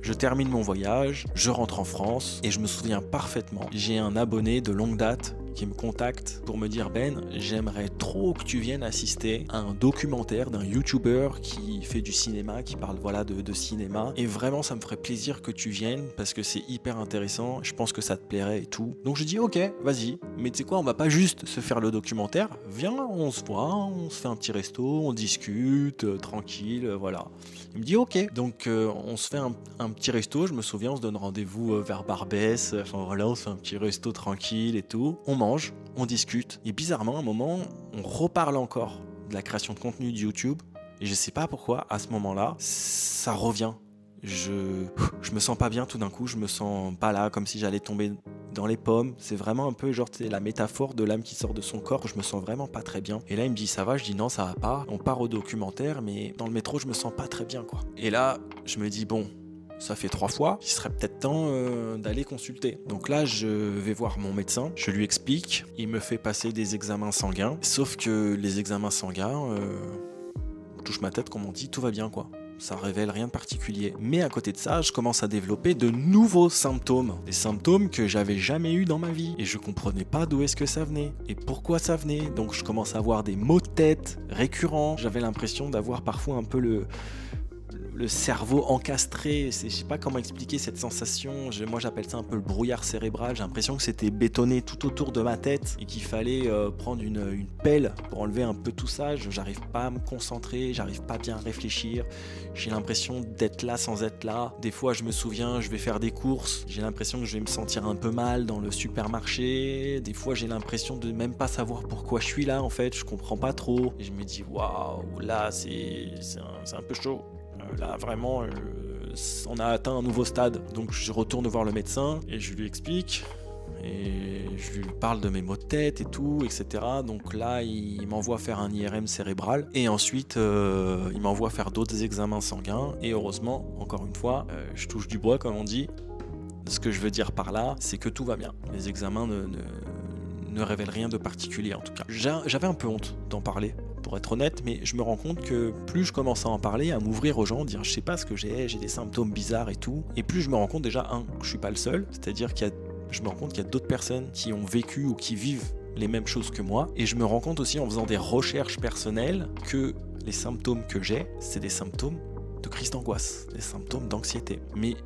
Je termine mon voyage, je rentre en France et je me souviens parfaitement, j'ai un abonné de longue date qui me contacte pour me dire Ben, j'aimerais trop que tu viennes assister à un documentaire d'un YouTuber qui fait du cinéma, qui parle voilà de cinéma, et vraiment ça me ferait plaisir que tu viennes parce que c'est hyper intéressant, je pense que ça te plairait et tout. Donc je dis ok, vas-y, mais tu sais quoi, on va pas juste se faire le documentaire, viens, on se voit, on se fait un petit resto, on discute, tranquille, voilà. Il me dit ok, donc on se fait un petit resto, je me souviens, on se donne rendez-vous vers Barbès, enfin voilà, on se fait un petit resto tranquille et tout, on mange, on discute, et bizarrement à un moment, on reparle encore de la création de contenu de YouTube, et je sais pas pourquoi, à ce moment-là, ça revient. Je me sens pas bien tout d'un coup, je me sens pas là, comme si j'allais tomber dans les pommes. C'est vraiment un peu genre la métaphore de l'âme qui sort de son corps. Je me sens vraiment pas très bien. Et là il me dit ça va, je dis non ça va pas. On part au documentaire mais dans le métro je me sens pas très bien quoi. Et là je me dis bon, ça fait 3 fois, il serait peut-être temps d'aller consulter. Donc là, je vais voir mon médecin, je lui explique, il me fait passer des examens sanguins. Sauf que les examens sanguins, on touche ma tête, comme on dit, tout va bien quoi. Ça révèle rien de particulier. Mais à côté de ça, je commence à développer de nouveaux symptômes. Des symptômes que j'avais jamais eu dans ma vie. Et je comprenais pas d'où est-ce que ça venait. Et pourquoi ça venait. Donc je commence à avoir des maux de tête récurrents. J'avais l'impression d'avoir parfois un peu le cerveau encastré, je sais pas comment expliquer cette sensation, moi j'appelle ça un peu le brouillard cérébral, j'ai l'impression que c'était bétonné tout autour de ma tête et qu'il fallait prendre une pelle pour enlever un peu tout ça, j'arrive pas à me concentrer, j'arrive pas bien à réfléchir, j'ai l'impression d'être là sans être là, des fois je me souviens, je vais faire des courses, j'ai l'impression que je vais me sentir un peu mal dans le supermarché, des fois j'ai l'impression de même pas savoir pourquoi je suis là en fait, je comprends pas trop, et je me dis waouh, là c'est un peu chaud. Là vraiment on a atteint un nouveau stade, donc je retourne voir le médecin et je lui explique et je lui parle de mes maux de tête et tout, etc. Donc là il m'envoie faire un IRM cérébral et ensuite il m'envoie faire d'autres examens sanguins et heureusement, encore une fois, je touche du bois comme on dit. Ce que je veux dire par là, c'est que tout va bien. Les examens ne révèlent rien de particulier en tout cas. J'avais un peu honte d'en parler, pour être honnête, mais je me rends compte que plus je commence à en parler, à m'ouvrir aux gens, dire je sais pas ce que j'ai des symptômes bizarres et tout, et plus je me rends compte déjà, que je suis pas le seul, c'est-à-dire je me rends compte qu'il y a d'autres personnes qui ont vécu ou qui vivent les mêmes choses que moi, et je me rends compte aussi en faisant des recherches personnelles que les symptômes que j'ai, c'est des symptômes de crise d'angoisse, des symptômes d'anxiété. Mais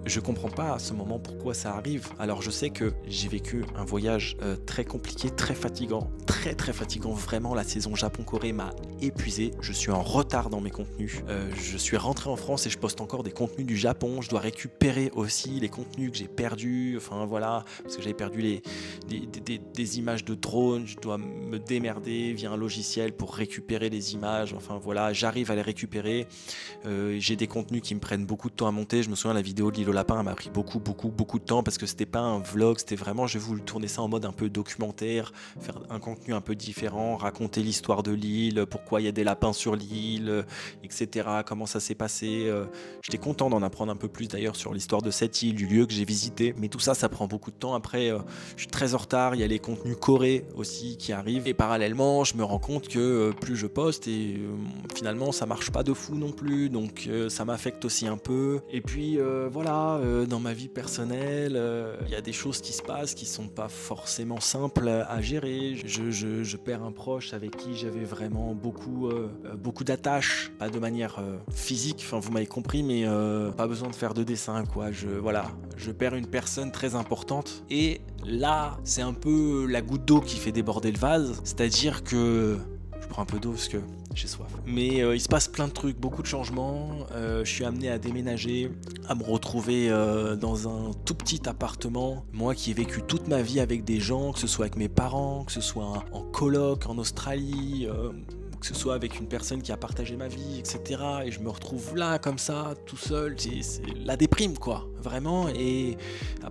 je comprends pas à ce moment pourquoi ça arrive. Alors je sais que j'ai vécu un voyage très compliqué, très fatigant, très fatigant. Vraiment, la saison Japon-Corée m'a épuisé. Je suis en retard dans mes contenus. Je suis rentré en France et je poste encore des contenus du Japon. Je dois récupérer aussi les contenus que j'ai perdus. Enfin voilà, parce que j'avais perdu des images de drone. Je dois me démerder via un logiciel pour récupérer les images. Enfin voilà, j'arrive à les récupérer. J'ai des contenus qui me prennent beaucoup de temps à monter. Je me souviens, la vidéo de l'île au lapin m'a pris beaucoup de temps parce que c'était pas un vlog, c'était vraiment, j'ai voulu tourner ça en mode un peu documentaire, faire un contenu un peu différent, raconter l'histoire de l'île, pourquoi il y a des lapins sur l'île, etc. Comment ça s'est passé. J'étais content d'en apprendre un peu plus d'ailleurs sur l'histoire de cette île, du lieu que j'ai visité. Mais tout ça, ça prend beaucoup de temps. Après, je suis très en retard. Il y a les contenus Corée aussi qui arrivent. Et parallèlement, je me rends compte que plus je poste et finalement, ça marche pas de fou non plus. Donc, ça m'affecte aussi un peu. Et puis, voilà, dans ma vie personnelle, il y a des choses qui se passent qui sont pas forcément simples à gérer. Je perds un proche avec qui j'avais vraiment beaucoup d'attaches, pas de manière physique, enfin vous m'avez compris, mais pas besoin de faire de dessin quoi. Je perds une personne très importante et là c'est un peu la goutte d'eau qui fait déborder le vase, c'est-à-dire que je prends un peu d'eau parce que j'ai soif. Mais il se passe plein de trucs, beaucoup de changements. Je suis amené à déménager, à me retrouver dans un tout petit appartement. Moi qui ai vécu toute ma vie avec des gens, que ce soit avec mes parents, que ce soit en coloc en Australie, que ce soit avec une personne qui a partagé ma vie, etc. Et je me retrouve là, comme ça, tout seul. C'est la déprime, quoi, vraiment. Et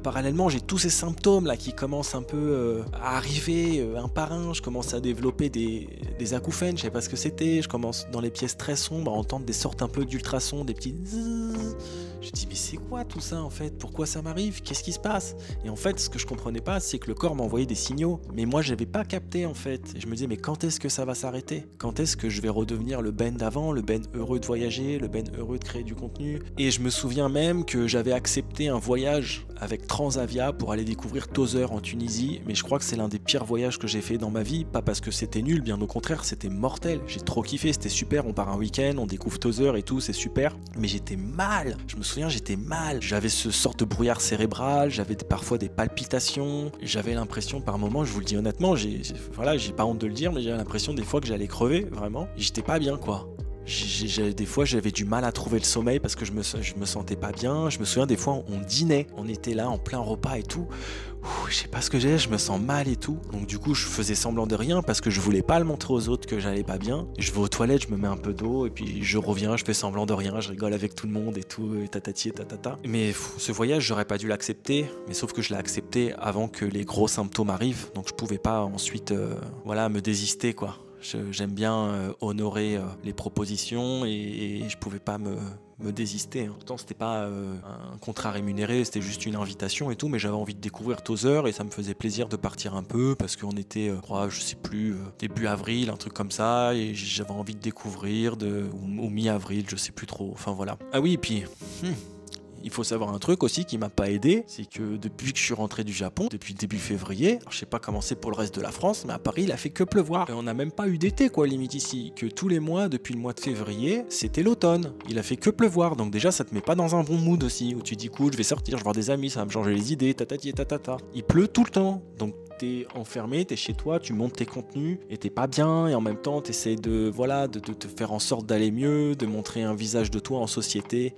parallèlement, j'ai tous ces symptômes là qui commencent un peu à arriver un par un. Je commence à développer des acouphènes, je sais pas ce que c'était. Je commence dans les pièces très sombres à entendre des sortes un peu d'ultrasons, des petits zzzz. Je dis mais c'est quoi tout ça en fait? Pourquoi ça m'arrive? Qu'est-ce qui se passe? Et en fait ce que je comprenais pas c'est que le corps m'envoyait des signaux mais moi j'avais pas capté en fait. Et je me disais mais quand est-ce que ça va s'arrêter? Quand est-ce que je vais redevenir le Ben d'avant, le Ben heureux de voyager, le Ben heureux de créer du contenu? Et je me souviens même que j'avais accepté un voyage avec Transavia pour aller découvrir Tozeur en Tunisie, mais je crois que c'est l'un des pires voyages que j'ai fait dans ma vie, pas parce que c'était nul, bien au contraire, c'était mortel. J'ai trop kiffé, c'était super, on part un week-end, on découvre Tozeur et tout, c'est super, mais j'étais mal. Je me souviens, j'étais mal. J'avais ce sorte de brouillard cérébral, j'avais parfois des palpitations, j'avais l'impression par moments, je vous le dis honnêtement, j'ai pas honte de le dire, mais j'avais l'impression des fois que j'allais crever, vraiment. J'étais pas bien quoi. Des fois j'avais du mal à trouver le sommeil parce que je me sentais pas bien. Je me souviens des fois on dînait, on était là en plein repas et tout. Je sais pas ce que j'ai, je me sens mal et tout. Donc du coup je faisais semblant de rien parce que je voulais pas le montrer aux autres que j'allais pas bien. Je vais aux toilettes, je me mets un peu d'eau et puis je reviens, je fais semblant de rien, je rigole avec tout le monde et tout, et tatati et tatata. Mais ce voyage j'aurais pas dû l'accepter, mais sauf que je l'ai accepté avant que les gros symptômes arrivent. Donc je pouvais pas ensuite me désister quoi. J'aime bien honorer les propositions et je pouvais pas me désister. Pourtant, c'était pas un contrat rémunéré, c'était juste une invitation et tout, mais j'avais envie de découvrir Tozeur et ça me faisait plaisir de partir un peu parce qu'on était, je sais plus, début avril, un truc comme ça, et j'avais envie de découvrir, ou mi-avril, je sais plus trop. Enfin voilà. Ah oui, et puis. Il faut savoir un truc aussi qui m'a pas aidé, c'est que depuis que je suis rentré du Japon, depuis début février, alors je sais pas comment c'est pour le reste de la France, mais à Paris il a fait que pleuvoir. Et on n'a même pas eu d'été quoi limite ici, que tous les mois depuis le mois de février, c'était l'automne. Il a fait que pleuvoir, donc déjà ça te met pas dans un bon mood aussi, où tu dis cool, je vais sortir, je vais voir des amis, ça va me changer les idées, tatati et tatata. Il pleut tout le temps, donc t'es enfermé, t'es chez toi, tu montes tes contenus et t'es pas bien et en même temps t'essayes de te faire en sorte d'aller mieux, de montrer un visage de toi en société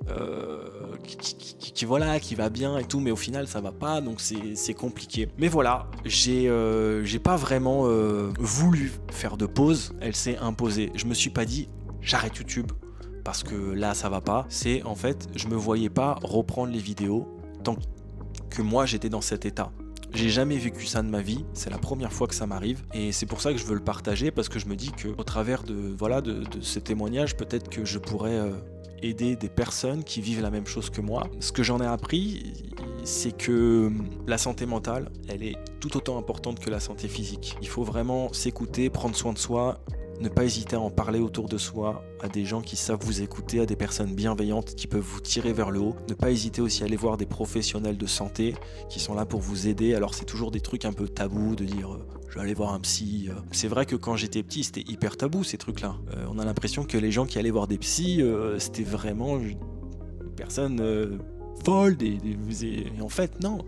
qui va bien et tout, mais au final ça va pas, donc c'est compliqué. Mais voilà, j'ai pas vraiment voulu faire de pause, elle s'est imposée. Je me suis pas dit j'arrête YouTube parce que là ça va pas, c'est en fait je me voyais pas reprendre les vidéos tant que moi j'étais dans cet état. J'ai jamais vécu ça de ma vie, c'est la première fois que ça m'arrive et c'est pour ça que je veux le partager parce que je me dis que au travers de ces témoignages, peut-être que je pourrais aider des personnes qui vivent la même chose que moi. Ce que j'en ai appris, c'est que la santé mentale, elle est tout autant importante que la santé physique. Il faut vraiment s'écouter, prendre soin de soi, ne pas hésiter à en parler autour de soi, à des gens qui savent vous écouter, à des personnes bienveillantes qui peuvent vous tirer vers le haut. Ne pas hésiter aussi à aller voir des professionnels de santé qui sont là pour vous aider. Alors c'est toujours des trucs un peu tabous de dire je vais aller voir un psy. C'est vrai que quand j'étais petit, c'était hyper tabou ces trucs-là. On a l'impression que les gens qui allaient voir des psys, c'était vraiment des personnes folles. Et en fait, non.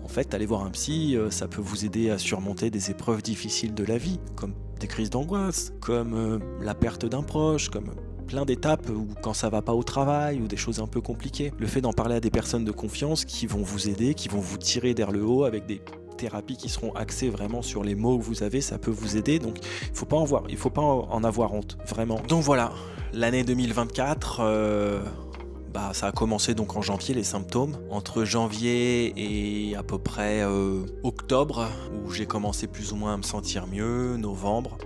En fait, aller voir un psy, ça peut vous aider à surmonter des épreuves difficiles de la vie, comme des crises d'angoisse, comme la perte d'un proche, comme plein d'étapes où quand ça va pas au travail ou des choses un peu compliquées. Le fait d'en parler à des personnes de confiance qui vont vous aider, qui vont vous tirer vers le haut avec des thérapies qui seront axées vraiment sur les maux que vous avez, ça peut vous aider. Donc il faut pas en avoir honte, vraiment. Donc voilà, l'année 2024. Ça a commencé donc en janvier les symptômes. Entre janvier et à peu près octobre, où j'ai commencé plus ou moins à me sentir mieux, novembre.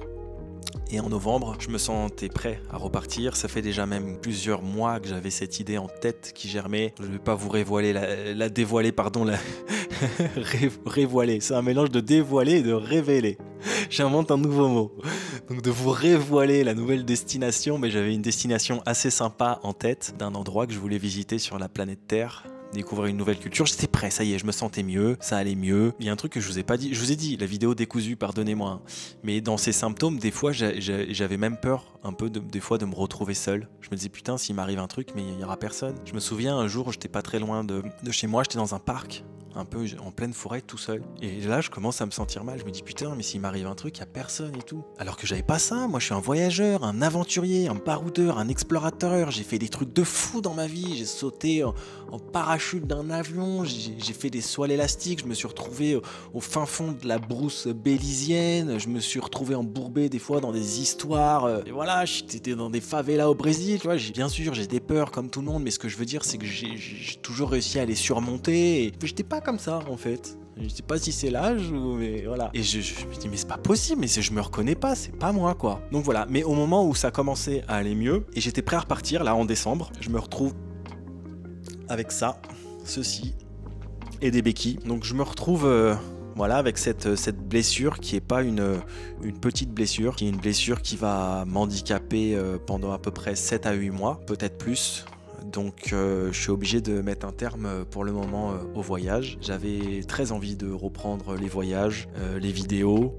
Et en novembre, je me sentais prêt à repartir. Ça fait déjà même plusieurs mois que j'avais cette idée en tête qui germait. Je ne vais pas vous révoiler, révoiler. C'est un mélange de dévoiler et de révéler. J'invente un nouveau mot. Donc de vous révoiler la nouvelle destination, mais j'avais une destination assez sympa en tête, d'un endroit que je voulais visiter sur la planète Terre. Découvrir une nouvelle culture, j'étais prêt, ça y est, je me sentais mieux, ça allait mieux. Il y a un truc que je vous ai pas dit, je vous ai dit, la vidéo décousue, pardonnez-moi, mais dans ces symptômes, des fois, j'avais même peur un peu des fois de me retrouver seul. Je me disais putain, s'il m'arrive un truc, mais il y aura personne. Je me souviens un jour, j'étais pas très loin de chez moi, j'étais dans un parc, un peu en pleine forêt tout seul. Et là, je commence à me sentir mal. Je me dis putain, mais s'il m'arrive un truc, il y a personne et tout. Alors que j'avais pas ça. Moi, je suis un voyageur, un aventurier, un baroudeur, un explorateur. J'ai fait des trucs de fou dans ma vie. J'ai sauté en parachute d'un avion. J'ai fait des sauts à l'élastique. Je me suis retrouvé au fin fond de la brousse bélisienne. Je me suis retrouvé embourbé des fois dans des histoires. Et voilà, j'étais dans des favelas au Brésil. Tu vois, bien sûr, j'ai des peurs comme tout le monde, mais ce que je veux dire, c'est que j'ai toujours réussi à les surmonter. Et j'étais pas comme ça en fait. Je sais pas si c'est l'âge ou mais voilà. Et je me dis mais c'est pas possible, mais je me reconnais pas, c'est pas moi quoi. Donc voilà, mais au moment où ça commençait à aller mieux et j'étais prêt à repartir là en décembre, je me retrouve avec ceci et des béquilles. Donc je me retrouve avec cette blessure qui est pas une petite blessure, qui est une blessure qui va m'handicaper pendant à peu près 7 à 8 mois, peut-être plus. Donc je suis obligé de mettre un terme pour le moment au voyage. J'avais très envie de reprendre les voyages, les vidéos.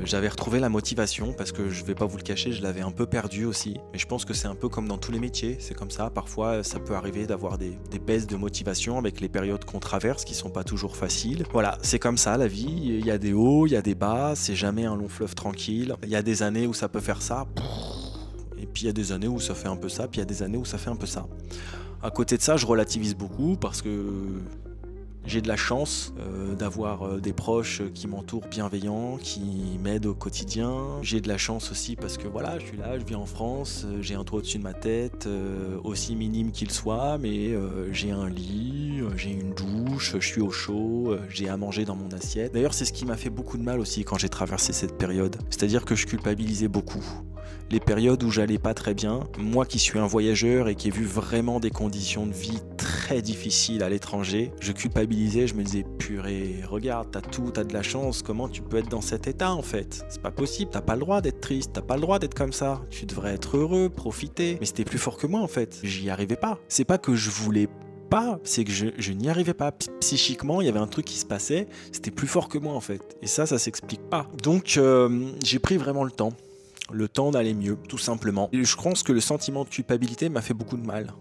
J'avais retrouvé la motivation parce que je vais pas vous le cacher, je l'avais un peu perdu aussi. Mais je pense que c'est un peu comme dans tous les métiers, c'est comme ça. Parfois ça peut arriver d'avoir des baisses de motivation avec les périodes qu'on traverse qui sont pas toujours faciles. Voilà, c'est comme ça la vie, il y a des hauts, il y a des bas, c'est jamais un long fleuve tranquille. Il y a des années où ça peut faire ça. Et puis il y a des années où ça fait un peu ça, puis il y a des années où ça fait un peu ça. À côté de ça, je relativise beaucoup parce que j'ai de la chance d'avoir des proches qui m'entourent bienveillants, qui m'aident au quotidien. J'ai de la chance aussi parce que voilà, je suis là, je vis en France, j'ai un toit au-dessus de ma tête, aussi minime qu'il soit, mais j'ai un lit, j'ai une douche, je suis au chaud, j'ai à manger dans mon assiette. D'ailleurs, c'est ce qui m'a fait beaucoup de mal aussi quand j'ai traversé cette période. C'est-à-dire que je culpabilisais beaucoup. Les périodes où j'allais pas très bien, moi qui suis un voyageur et qui ai vu vraiment des conditions de vie très difficiles à l'étranger, je culpabilisais, je me disais purée, regarde, t'as tout, t'as de la chance, comment tu peux être dans cet état en fait? C'est pas possible, t'as pas le droit d'être triste, t'as pas le droit d'être comme ça, tu devrais être heureux, profiter. Mais c'était plus fort que moi en fait, j'y arrivais pas. C'est pas que je voulais pas, c'est que je n'y arrivais pas. Psychiquement, il y avait un truc qui se passait, c'était plus fort que moi en fait. Et ça s'explique pas. Donc j'ai pris vraiment le temps d'aller mieux, tout simplement. Et je pense que le sentiment de culpabilité m'a fait beaucoup de mal.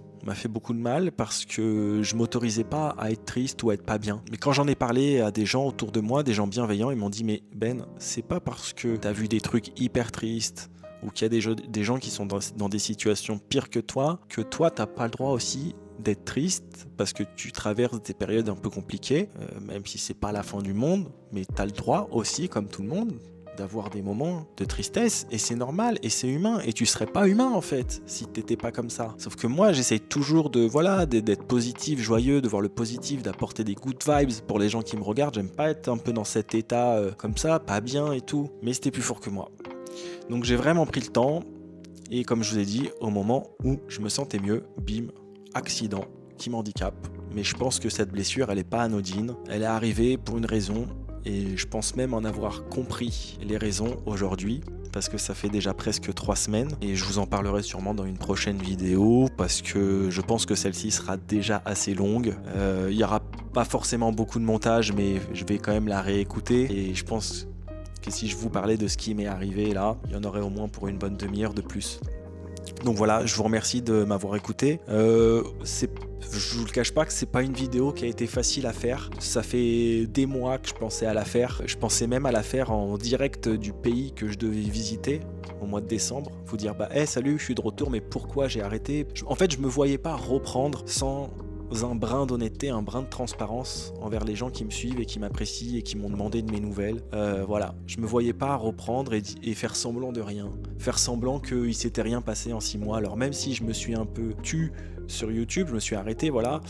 Parce que je m'autorisais pas à être triste ou à être pas bien. Mais quand j'en ai parlé à des gens autour de moi, des gens bienveillants, ils m'ont dit mais Ben, c'est pas parce que t'as vu des trucs hyper tristes ou qu'il y a des gens qui sont dans des situations pires que toi t'as pas le droit aussi d'être triste parce que tu traverses des périodes un peu compliquées, même si c'est pas la fin du monde, mais t'as le droit aussi, comme tout le monde, d'avoir des moments de tristesse, et c'est normal et c'est humain, et tu serais pas humain en fait si t'étais pas comme ça. Sauf que moi j'essaye toujours d'être positif, joyeux, de voir le positif, d'apporter des good vibes pour les gens qui me regardent. J'aime pas être un peu dans cet état comme ça, pas bien et tout, mais c'était plus fort que moi. Donc j'ai vraiment pris le temps, et comme je vous ai dit, au moment où je me sentais mieux, bim, accident qui m'handicape. Mais je pense que cette blessure elle est pas anodine, elle est arrivée pour une raison. Et je pense même en avoir compris les raisons aujourd'hui, parce que ça fait déjà presque 3 semaines, et je vous en parlerai sûrement dans une prochaine vidéo, parce que je pense que celle-ci sera déjà assez longue. Il n'y aura pas forcément beaucoup de montage, mais je vais quand même la réécouter, et je pense que si je vous parlais de ce qui m'est arrivé là, il y en aurait au moins pour une bonne demi-heure de plus. Donc voilà, je vous remercie de m'avoir écouté. Je vous le cache pas que c'est pas une vidéo qui a été facile à faire. Ça fait des mois que je pensais à la faire. Je pensais même à la faire en direct du pays que je devais visiter au mois de décembre. Vous dire salut, je suis de retour, mais pourquoi j'ai arrêté? En fait, je me voyais pas reprendre sans un brin d'honnêteté, un brin de transparence envers les gens qui me suivent et qui m'apprécient et qui m'ont demandé de mes nouvelles. Voilà, je me voyais pas reprendre et faire semblant de rien. Faire semblant qu'il s'était rien passé en 6 mois. Alors même si je me suis un peu tu sur YouTube, je me suis arrêté, voilà.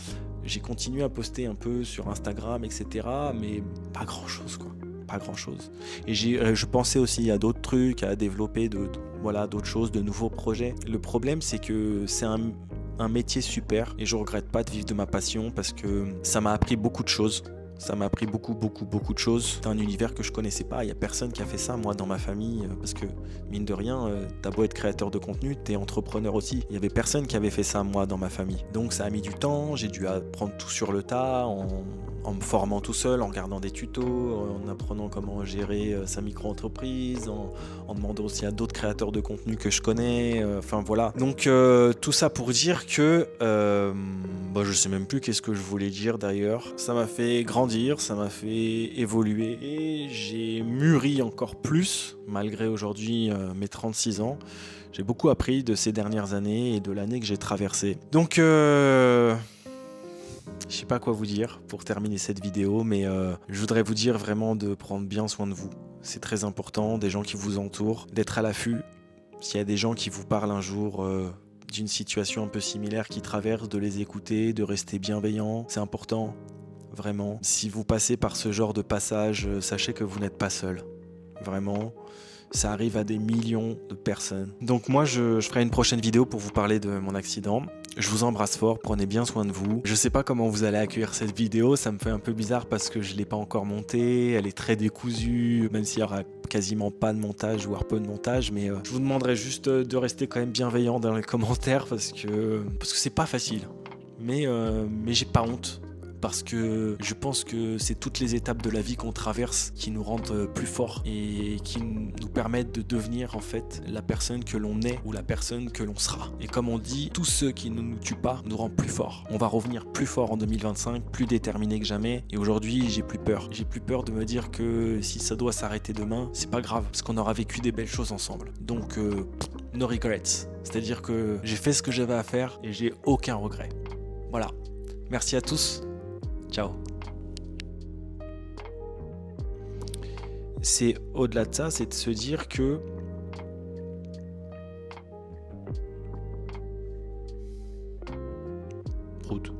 J'ai continué à poster un peu sur Instagram, etc. Mais pas grand chose, quoi. Pas grand chose. Et je pensais aussi à d'autres trucs, à développer d'autres choses, de nouveaux projets. Le problème, c'est que c'est un métier super et je regrette pas de vivre de ma passion parce que ça m'a appris beaucoup de choses. Ça m'a appris beaucoup de choses. C'est un univers que je connaissais pas. Il y a personne qui a fait ça, moi, dans ma famille. Parce que, mine de rien, t'as beau être créateur de contenu, t'es entrepreneur aussi. Il y avait personne qui avait fait ça, moi, dans ma famille. Donc, ça a mis du temps. J'ai dû apprendre tout sur le tas, en me formant tout seul, en regardant des tutos, en apprenant comment gérer sa micro-entreprise, en demandant aussi à d'autres créateurs de contenu que je connais. Enfin, voilà. Donc, tout ça pour dire que... je sais même plus qu'est-ce que je voulais dire, d'ailleurs. Ça m'a fait grandir, ça m'a fait évoluer et j'ai mûri encore plus, malgré aujourd'hui mes 36 ans. J'ai beaucoup appris de ces dernières années et de l'année que j'ai traversée. Donc, je sais pas quoi vous dire pour terminer cette vidéo, mais je voudrais vous dire vraiment de prendre bien soin de vous. C'est très important, des gens qui vous entourent, d'être à l'affût. S'il y a des gens qui vous parlent un jour d'une situation un peu similaire qui traverse, de les écouter, de rester bienveillant, c'est important. Vraiment, si vous passez par ce genre de passage, sachez que vous n'êtes pas seul. Vraiment, ça arrive à des millions de personnes. Donc moi, je ferai une prochaine vidéo pour vous parler de mon accident. Je vous embrasse fort, prenez bien soin de vous. Je sais pas comment vous allez accueillir cette vidéo, ça me fait un peu bizarre parce que je l'ai pas encore montée, elle est très décousue, même s'il y aura quasiment pas de montage, voire peu de montage, mais je vous demanderai juste de rester quand même bienveillant dans les commentaires parce que c'est pas facile. Mais j'ai pas honte. Parce que je pense que c'est toutes les étapes de la vie qu'on traverse qui nous rendent plus forts et qui nous permettent de devenir en fait la personne que l'on est ou la personne que l'on sera. Et comme on dit, tous ceux qui ne nous tuent pas nous rendent plus forts. On va revenir plus fort en 2025, plus déterminé que jamais. Et aujourd'hui, j'ai plus peur. J'ai plus peur de me dire que si ça doit s'arrêter demain, c'est pas grave parce qu'on aura vécu des belles choses ensemble. Donc, no regrets. C'est-à-dire que j'ai fait ce que j'avais à faire et j'ai aucun regret. Voilà. Merci à tous. Ciao. C'est au-delà de ça, c'est de se dire que prout.